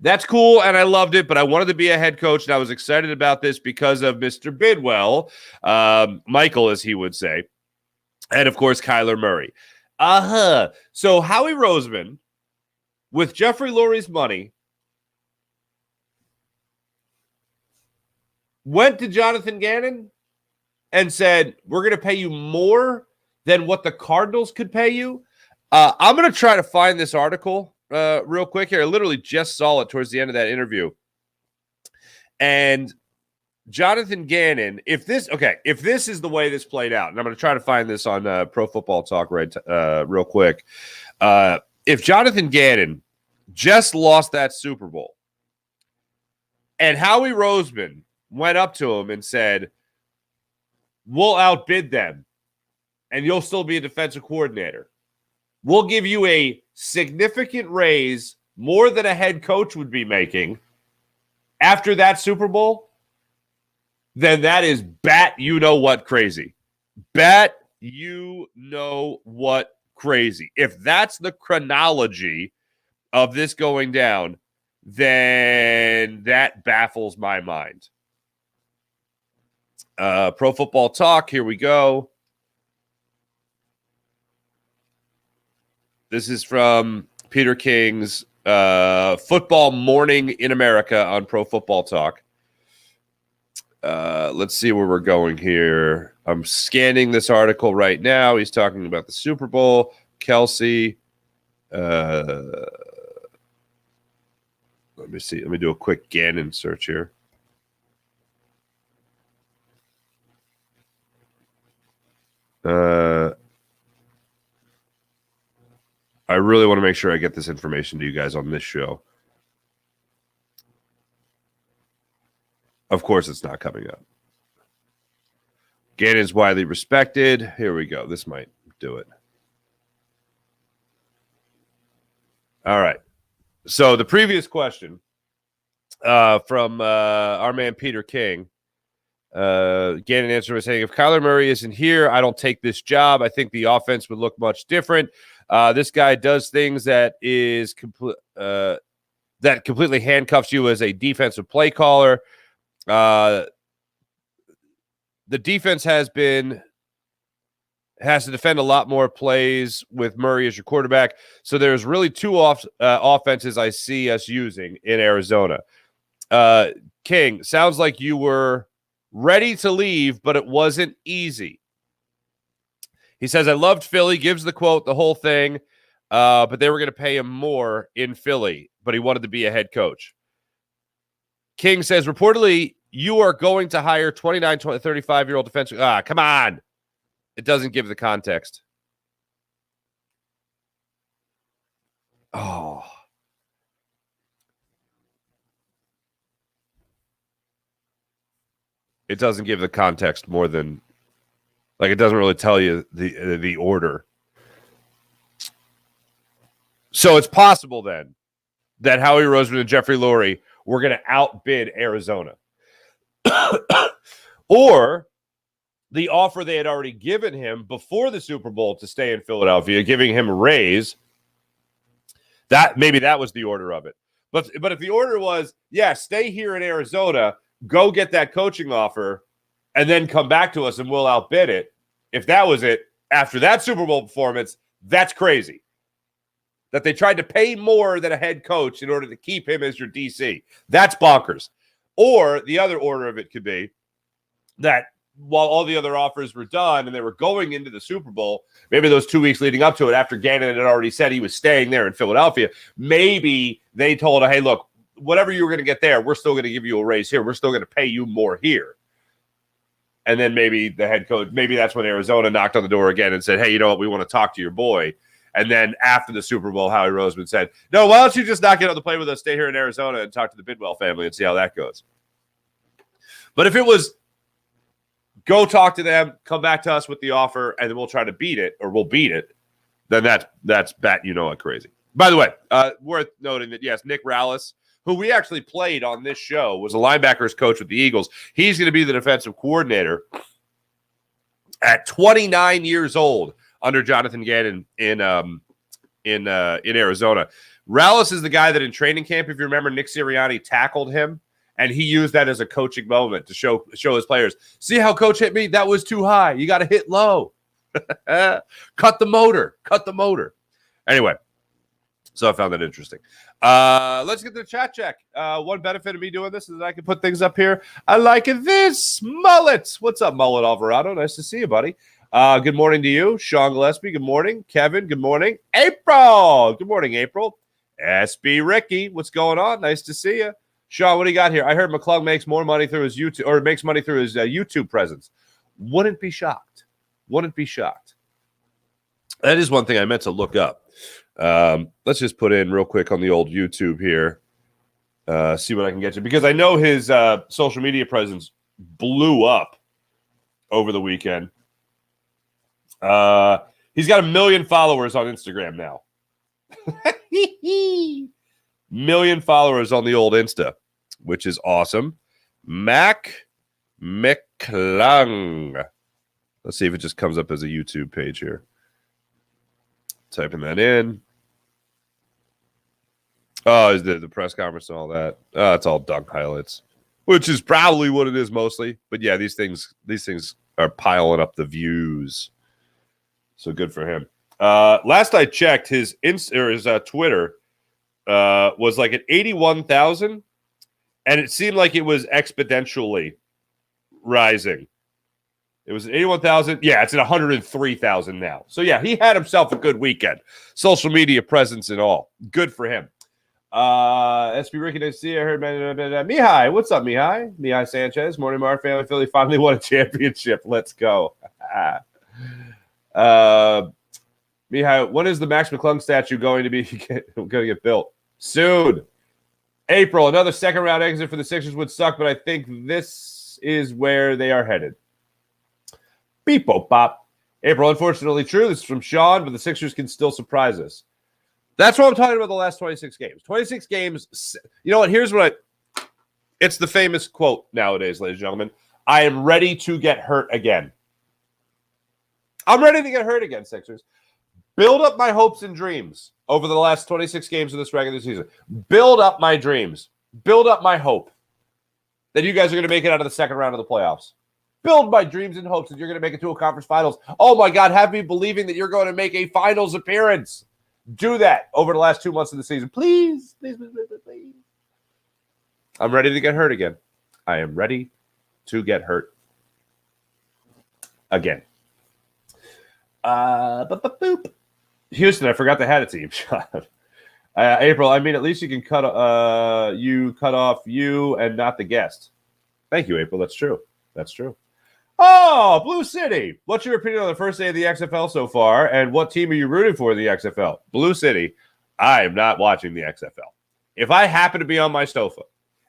That's cool, and I loved it, but I wanted to be a head coach, and I was excited about this because of Mr. Bidwell, Michael, as he would say, and, of course, Kyler Murray. So Howie Roseman, with Jeffrey Lurie's money, went to Jonathan Gannon and said, we're going to pay you more than what the Cardinals could pay you. I'm going to try to find this article real quick here. I literally just saw it towards the end of that interview. And Jonathan Gannon, if this is the way this played out, and I'm going to try to find this on Pro Football Talk real quick. If Jonathan Gannon just lost that Super Bowl and Howie Roseman went up to him and said, we'll outbid them and you'll still be a defensive coordinator. We'll give you a significant raise, more than a head coach would be making after that Super Bowl, then that is bat-you-know-what crazy. Bat-you-know-what crazy. If that's the chronology of this going down, then that baffles my mind. Pro Football Talk, here we go. This is from Peter King's Football Morning in America on Pro Football Talk. let's see where we're going here. I'm scanning this article right now. He's talking about the Super Bowl. Kelsey. Let me see. Let me do a quick Gannon search here. I really want to make sure I get this information to you guys on this show. Of course, it's not coming up. Gannon's widely respected. Here we go. This might do it. All right. So the previous question from our man Peter King. Gannon answered by saying, if Kyler Murray isn't here, I don't take this job. I think the offense would look much different. This guy does things that that completely handcuffs you as a defensive play caller. The defense has to defend a lot more plays with Murray as your quarterback. So there's really two offenses I see us using in Arizona. King, sounds like you were ready to leave, but it wasn't easy. He says, I loved Philly, gives the quote, the whole thing, but they were going to pay him more in Philly, but he wanted to be a head coach. King says, reportedly, you are going to hire 29, 35-year-old defensive. Come on. It doesn't give the context. Oh. It doesn't give the context more than, like, it doesn't really tell you the order. So it's possible then that Howie Roseman and Jeffrey Lurie were going to outbid Arizona. Or the offer they had already given him before the Super Bowl to stay in Philadelphia, giving him a raise, that maybe that was the order of it. But if the order was, yeah, stay here in Arizona, go get that coaching offer, and then come back to us and we'll outbid it. If that was it, after that Super Bowl performance, that's crazy. That they tried to pay more than a head coach in order to keep him as your DC. That's bonkers. Or the other order of it could be that while all the other offers were done and they were going into the Super Bowl, maybe those 2 weeks leading up to it, after Gannon had already said he was staying there in Philadelphia, maybe they told him, hey, look, whatever you were going to get there, we're still going to give you a raise here. We're still going to pay you more here. And then maybe the head coach, maybe that's when Arizona knocked on the door again and said, hey, you know what? We want to talk to your boy. And then after the Super Bowl, Howie Roseman said, no, why don't you just not get on the plane with us, stay here in Arizona and talk to the Bidwell family and see how that goes. But if it was go talk to them, come back to us with the offer, and then we'll try to beat it, or we'll beat it, then that's bat you know what crazy. By the way, worth noting that, yes, Nick Rallis, who we actually played on this show, was a linebackers coach with the Eagles. He's going to be the defensive coordinator at 29 years old under Jonathan Gannon in Arizona. Rallis is the guy that in training camp, if you remember, Nick Sirianni tackled him, and he used that as a coaching moment to show his players, see how coach hit me? That was too high. You got to hit low. Cut the motor. Anyway, so I found that interesting. Let's get to the chat check. One benefit of me doing this is that I can put things up here. I like this. Mullet. What's up, Mullet Alvarado? Nice to see you, buddy. Good morning to you. Sean Gillespie, good morning. Kevin, good morning. April. Good morning, April. SB Ricky, what's going on? Nice to see you. Sean, what do you got here? I heard McClung makes more money through his YouTube, or makes money through his YouTube presence. Wouldn't be shocked. That is one thing I meant to look up. Let's just put in real quick on the old YouTube here. See what I can get you. Because I know his social media presence blew up over the weekend. He's got 1 million followers on Instagram now. 1 million followers on the old Insta, which is awesome. McClung. Let's see if it just comes up as a YouTube page here. Typing that in. Oh, is the press conference and all that? It's all dunk highlights, which is probably what it is mostly. But yeah, these things are piling up the views. So good for him. Last I checked, his Twitter was like at 81,000, and it seemed like it was exponentially rising. It was 81,000. Yeah, it's at 103,000 now. So, yeah, he had himself a good weekend. Social media presence and all. Good for him. SB Ricky, nice to see you. I heard Mihai. What's up, Mihai? Mihai Sanchez. Morning, Mar family. Philly finally won a championship. Let's go. Mihai, when is the Max McClung statue going to get built? Soon. April, another second-round exit for the Sixers would suck, but I think this is where they are headed. Beepo pop. April, unfortunately true. This is from Sean, but the Sixers can still surprise us. That's what I'm talking about the last 26 games. 26 games. You know what? It's the famous quote nowadays, ladies and gentlemen. I am ready to get hurt again. I'm ready to get hurt again, Sixers. Build up my hopes and dreams over the last 26 games of this regular season. Build up my dreams. Build up my hope that you guys are going to make it out of the second round of the playoffs. Build my dreams and hopes that you're going to make it to a conference finals. Oh, my God, have me believing that you're going to make a finals appearance. Do that over the last 2 months of the season. Please, please, please, please, please. I'm ready to get hurt again. I am ready to get hurt again. Boop. Houston, I forgot they had a team. April, I mean, at least you can cut off you and not the guest. Thank you, April. That's true. That's true. Oh, Blue City. What's your opinion on the first day of the XFL so far, and what team are you rooting for in the XFL? Blue City, I am not watching the XFL. If I happen to be on my sofa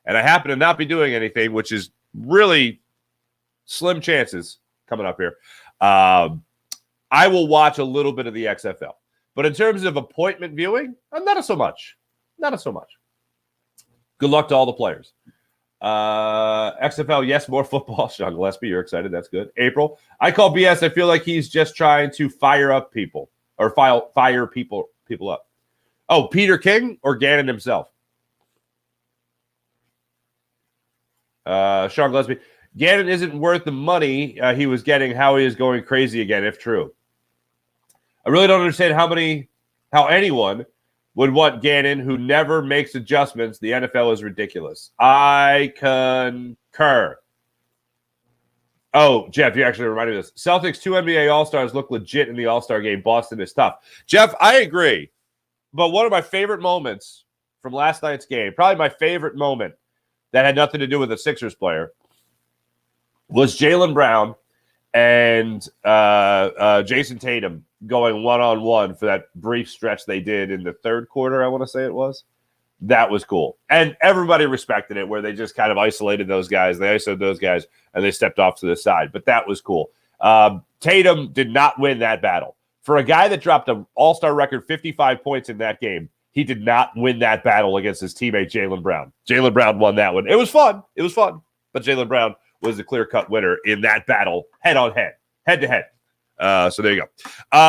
and I happen to not be doing anything, which is really slim chances coming up here, I will watch a little bit of the XFL. But in terms of appointment viewing, not so much. Not so much. Good luck to all the players. XFL, yes, more football. Sean Gillespie, you're excited. That's good. April, I call BS. I feel like he's just trying to fire up people or fire people up. Oh, Peter King or Gannon himself? Sean Gillespie, Gannon isn't worth the money he was getting. How he is going crazy again, if true. I really don't understand how anyone would want Gannon, who never makes adjustments. The NFL is ridiculous. I concur. Oh, Jeff, you actually reminded me of this. Celtics, 2 NBA All-Stars look legit in the All-Star game. Boston is tough. Jeff, I agree. But one of my favorite moments from last night's game, probably my favorite moment that had nothing to do with a Sixers player, was Jaylen Brown and Jason Tatum going one-on-one for that brief stretch they did in the third quarter, I want to say it was. That was cool. And everybody respected it, where they just kind of isolated those guys. They isolated those guys, and they stepped off to the side. But that was cool. Tatum did not win that battle. For a guy that dropped an all-star record 55 points in that game, he did not win that battle against his teammate Jaylen Brown. Jaylen Brown won that one. It was fun. But Jaylen Brown was the clear-cut winner in that battle, head-on-head, head-to-head. So there you go.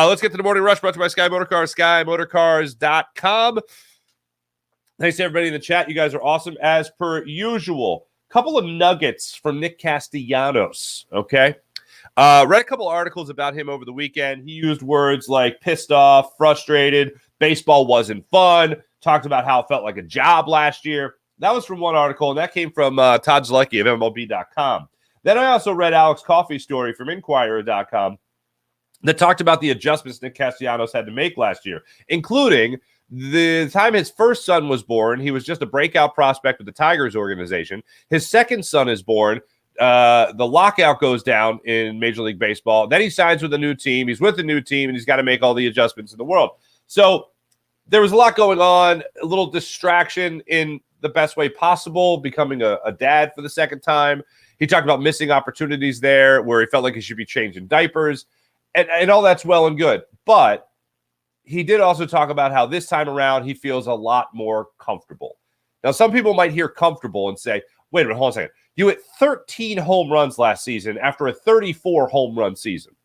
Let's get to the morning rush brought to you by Sky Motorcars, SkyMotorcars.com. Thanks to everybody in the chat. You guys are awesome as per usual. Couple of nuggets from Nick Castellanos, okay? Read a couple articles about him over the weekend. He used words like pissed off, frustrated, baseball wasn't fun, talked about how it felt like a job last year. That was from one article, and that came from Todd Zlecki of MLB.com. Then I also read Alex Coffey's story from Inquirer.com that talked about the adjustments Nick Castellanos had to make last year, including the time his first son was born. He was just a breakout prospect with the Tigers organization. His second son is born. The lockout goes down in Major League Baseball. Then he signs with a new team. He's with a new team, and he's got to make all the adjustments in the world. So there was a lot going on, a little distraction in the best way possible, becoming a dad for the second time. He talked about missing opportunities there where he felt like he should be changing diapers, and all that's well and good. But he did also talk about how this time around he feels a lot more comfortable. Now, some people might hear comfortable and say, wait a minute, hold on a second. You hit 13 home runs last season after a 34 home run season.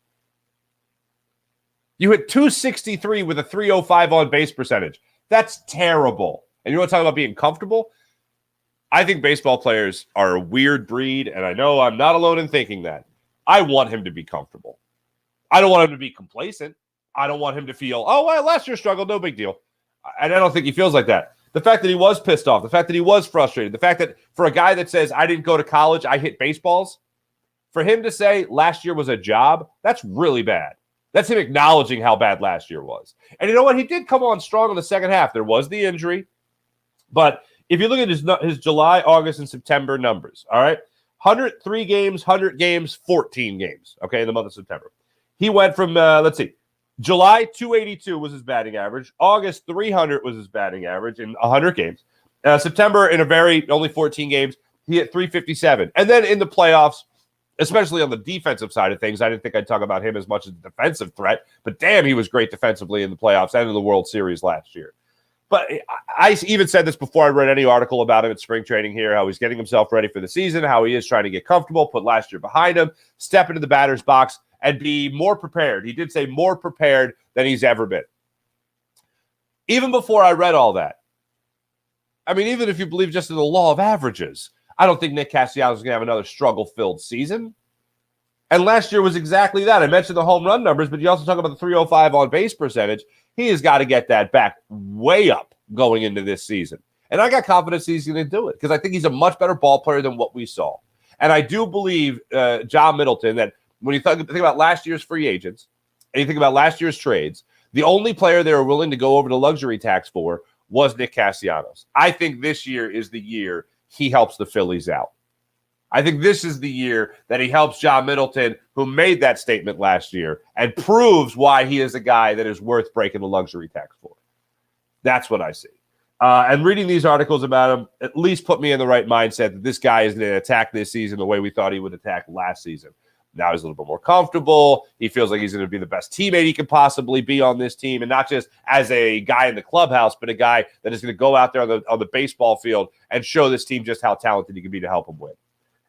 You hit 263 with a 305 on base percentage. That's terrible. And you want to talk about being comfortable? I think baseball players are a weird breed, and I know I'm not alone in thinking that. I want him to be comfortable. I don't want him to be complacent. I don't want him to feel, oh, well, last year struggled, no big deal. And I don't think he feels like that. The fact that he was pissed off, the fact that he was frustrated, the fact that for a guy that says, I didn't go to college, I hit baseballs, For him to say last year was a job, that's really bad. That's him acknowledging how bad last year was. And you know what? He did come on strong in the second half. There was the injury. But if you look at his July, August, and September numbers, all right, 103 games, 100 games, 14 games, okay, in the month of September. He went from, July 282 was his batting average. August 300 was his batting average in 100 games. September, only 14 games, he hit 357. And then in the playoffs, especially on the defensive side of things, I didn't think I'd talk about him as much as a defensive threat, but damn, he was great defensively in the playoffs and in the World Series last year. But I even said this before I read any article about him at spring training here, how he's getting himself ready for the season, how he is trying to get comfortable, put last year behind him, step into the batter's box, and be more prepared. He did say more prepared than he's ever been. Even before I read all that, I mean, even if you believe just in the law of averages, I don't think Nick Castellanos is going to have another struggle-filled season. And last year was exactly that. I mentioned the home run numbers, but you also talk about the 305 on-base percentage. He has got to get that back way up going into this season. And I got confidence he's going to do it because I think he's a much better ball player than what we saw. And I do believe, John Middleton, that when you think about last year's free agents and you think about last year's trades, the only player they were willing to go over the luxury tax for was Nick Castellanos. I think this year is the year he helps the Phillies out. I think this is the year that he helps John Middleton, who made that statement last year, and proves why he is a guy that is worth breaking the luxury tax for. That's what I see. And reading these articles about him at least put me in the right mindset that this guy is going to attack this season the way we thought he would attack last season. Now he's a little bit more comfortable. He feels like he's going to be the best teammate he could possibly be on this team, and not just as a guy in the clubhouse, but a guy that is going to go out there on the baseball field and show this team just how talented he can be to help them win.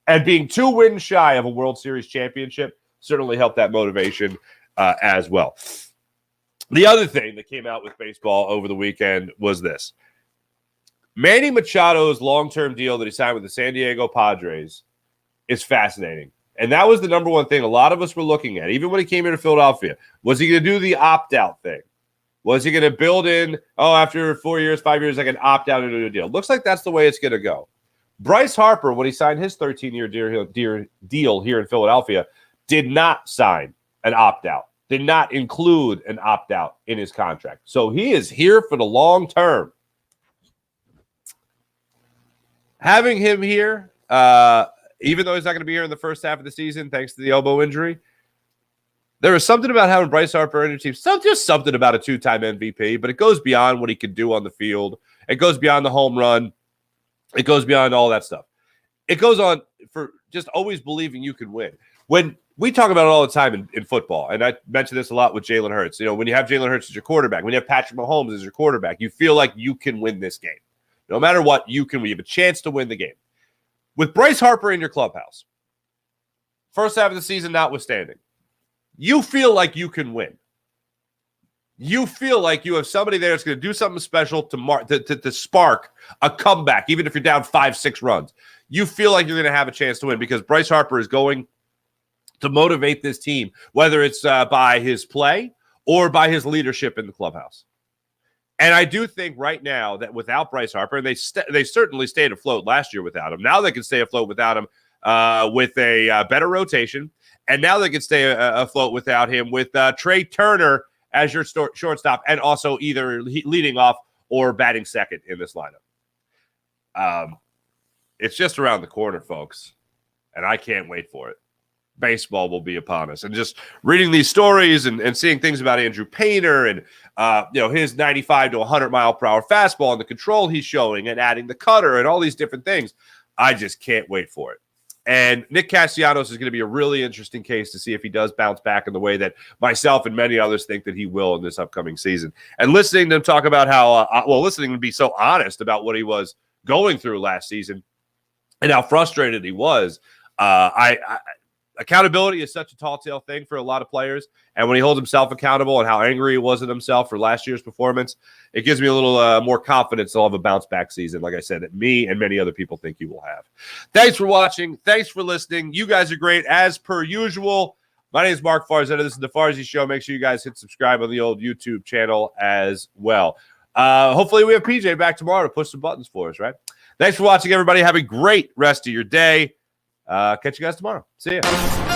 And being 2 wins shy of a World Series championship certainly helped that motivation as well. The other thing that came out with baseball over the weekend was this. Manny Machado's long-term deal that he signed with the San Diego Padres is fascinating. And that was the number one thing a lot of us were looking at, even when he came here to Philadelphia. Was he going to do the opt-out thing? Was he going to build in, after 4 years, 5 years, I can opt out into a deal? Looks like that's the way it's going to go. Bryce Harper, when he signed his 13-year deal here in Philadelphia, did not sign an opt-out, did not include an opt-out in his contract. So he is here for the long term. Having him here, even though he's not going to be here in the first half of the season, thanks to the elbow injury, there is something about having Bryce Harper in your team, just something about a 2-time MVP, but it goes beyond what he can do on the field. It goes beyond the home run. It goes beyond all that stuff. It goes on for just always believing you can win. When we talk about it all the time in football, and I mention this a lot with Jalen Hurts, when you have Jalen Hurts as your quarterback, when you have Patrick Mahomes as your quarterback, you feel like you can win this game. No matter what, you can win. You have a chance to win the game. With Bryce Harper in your clubhouse, first half of the season notwithstanding, you feel like you can win. You feel like you have somebody there that's going to do something special to spark a comeback, even if you're down 5-6 runs. You feel like you're going to have a chance to win because Bryce Harper is going to motivate this team, whether it's by his play or by his leadership in the clubhouse. And I do think right now that without Bryce Harper, and they certainly stayed afloat last year without him. Now they can stay afloat without him with a better rotation, and now they can stay afloat without him with Trey Turner as your shortstop, and also either leading off or batting second in this lineup. It's just around the corner, folks, and I can't wait for it. Baseball will be upon us. And just reading these stories and seeing things about Andrew Painter and his 95 to 100 mile per hour fastball and the control he's showing and adding the cutter and all these different things, I just can't wait for it. And Nick Castellanos is going to be a really interesting case to see if he does bounce back in the way that myself and many others think that he will in this upcoming season. And listening to him talk about how, listening to be so honest about what he was going through last season and how frustrated he was, accountability is such a tall tale thing for a lot of players. And when he holds himself accountable and how angry he was at himself for last year's performance, it gives me a little more confidence he'll have a bounce back season, like I said, that me and many other people think he will have. Thanks for watching. Thanks for listening. You guys are great as per usual. My name is Mark Farzetta. This is the Farzy Show. Make sure you guys hit subscribe on the old YouTube channel as well. Hopefully we have PJ back tomorrow to push some buttons for us, right? Thanks for watching, everybody. Have a great rest of your day. Catch you guys tomorrow. See ya.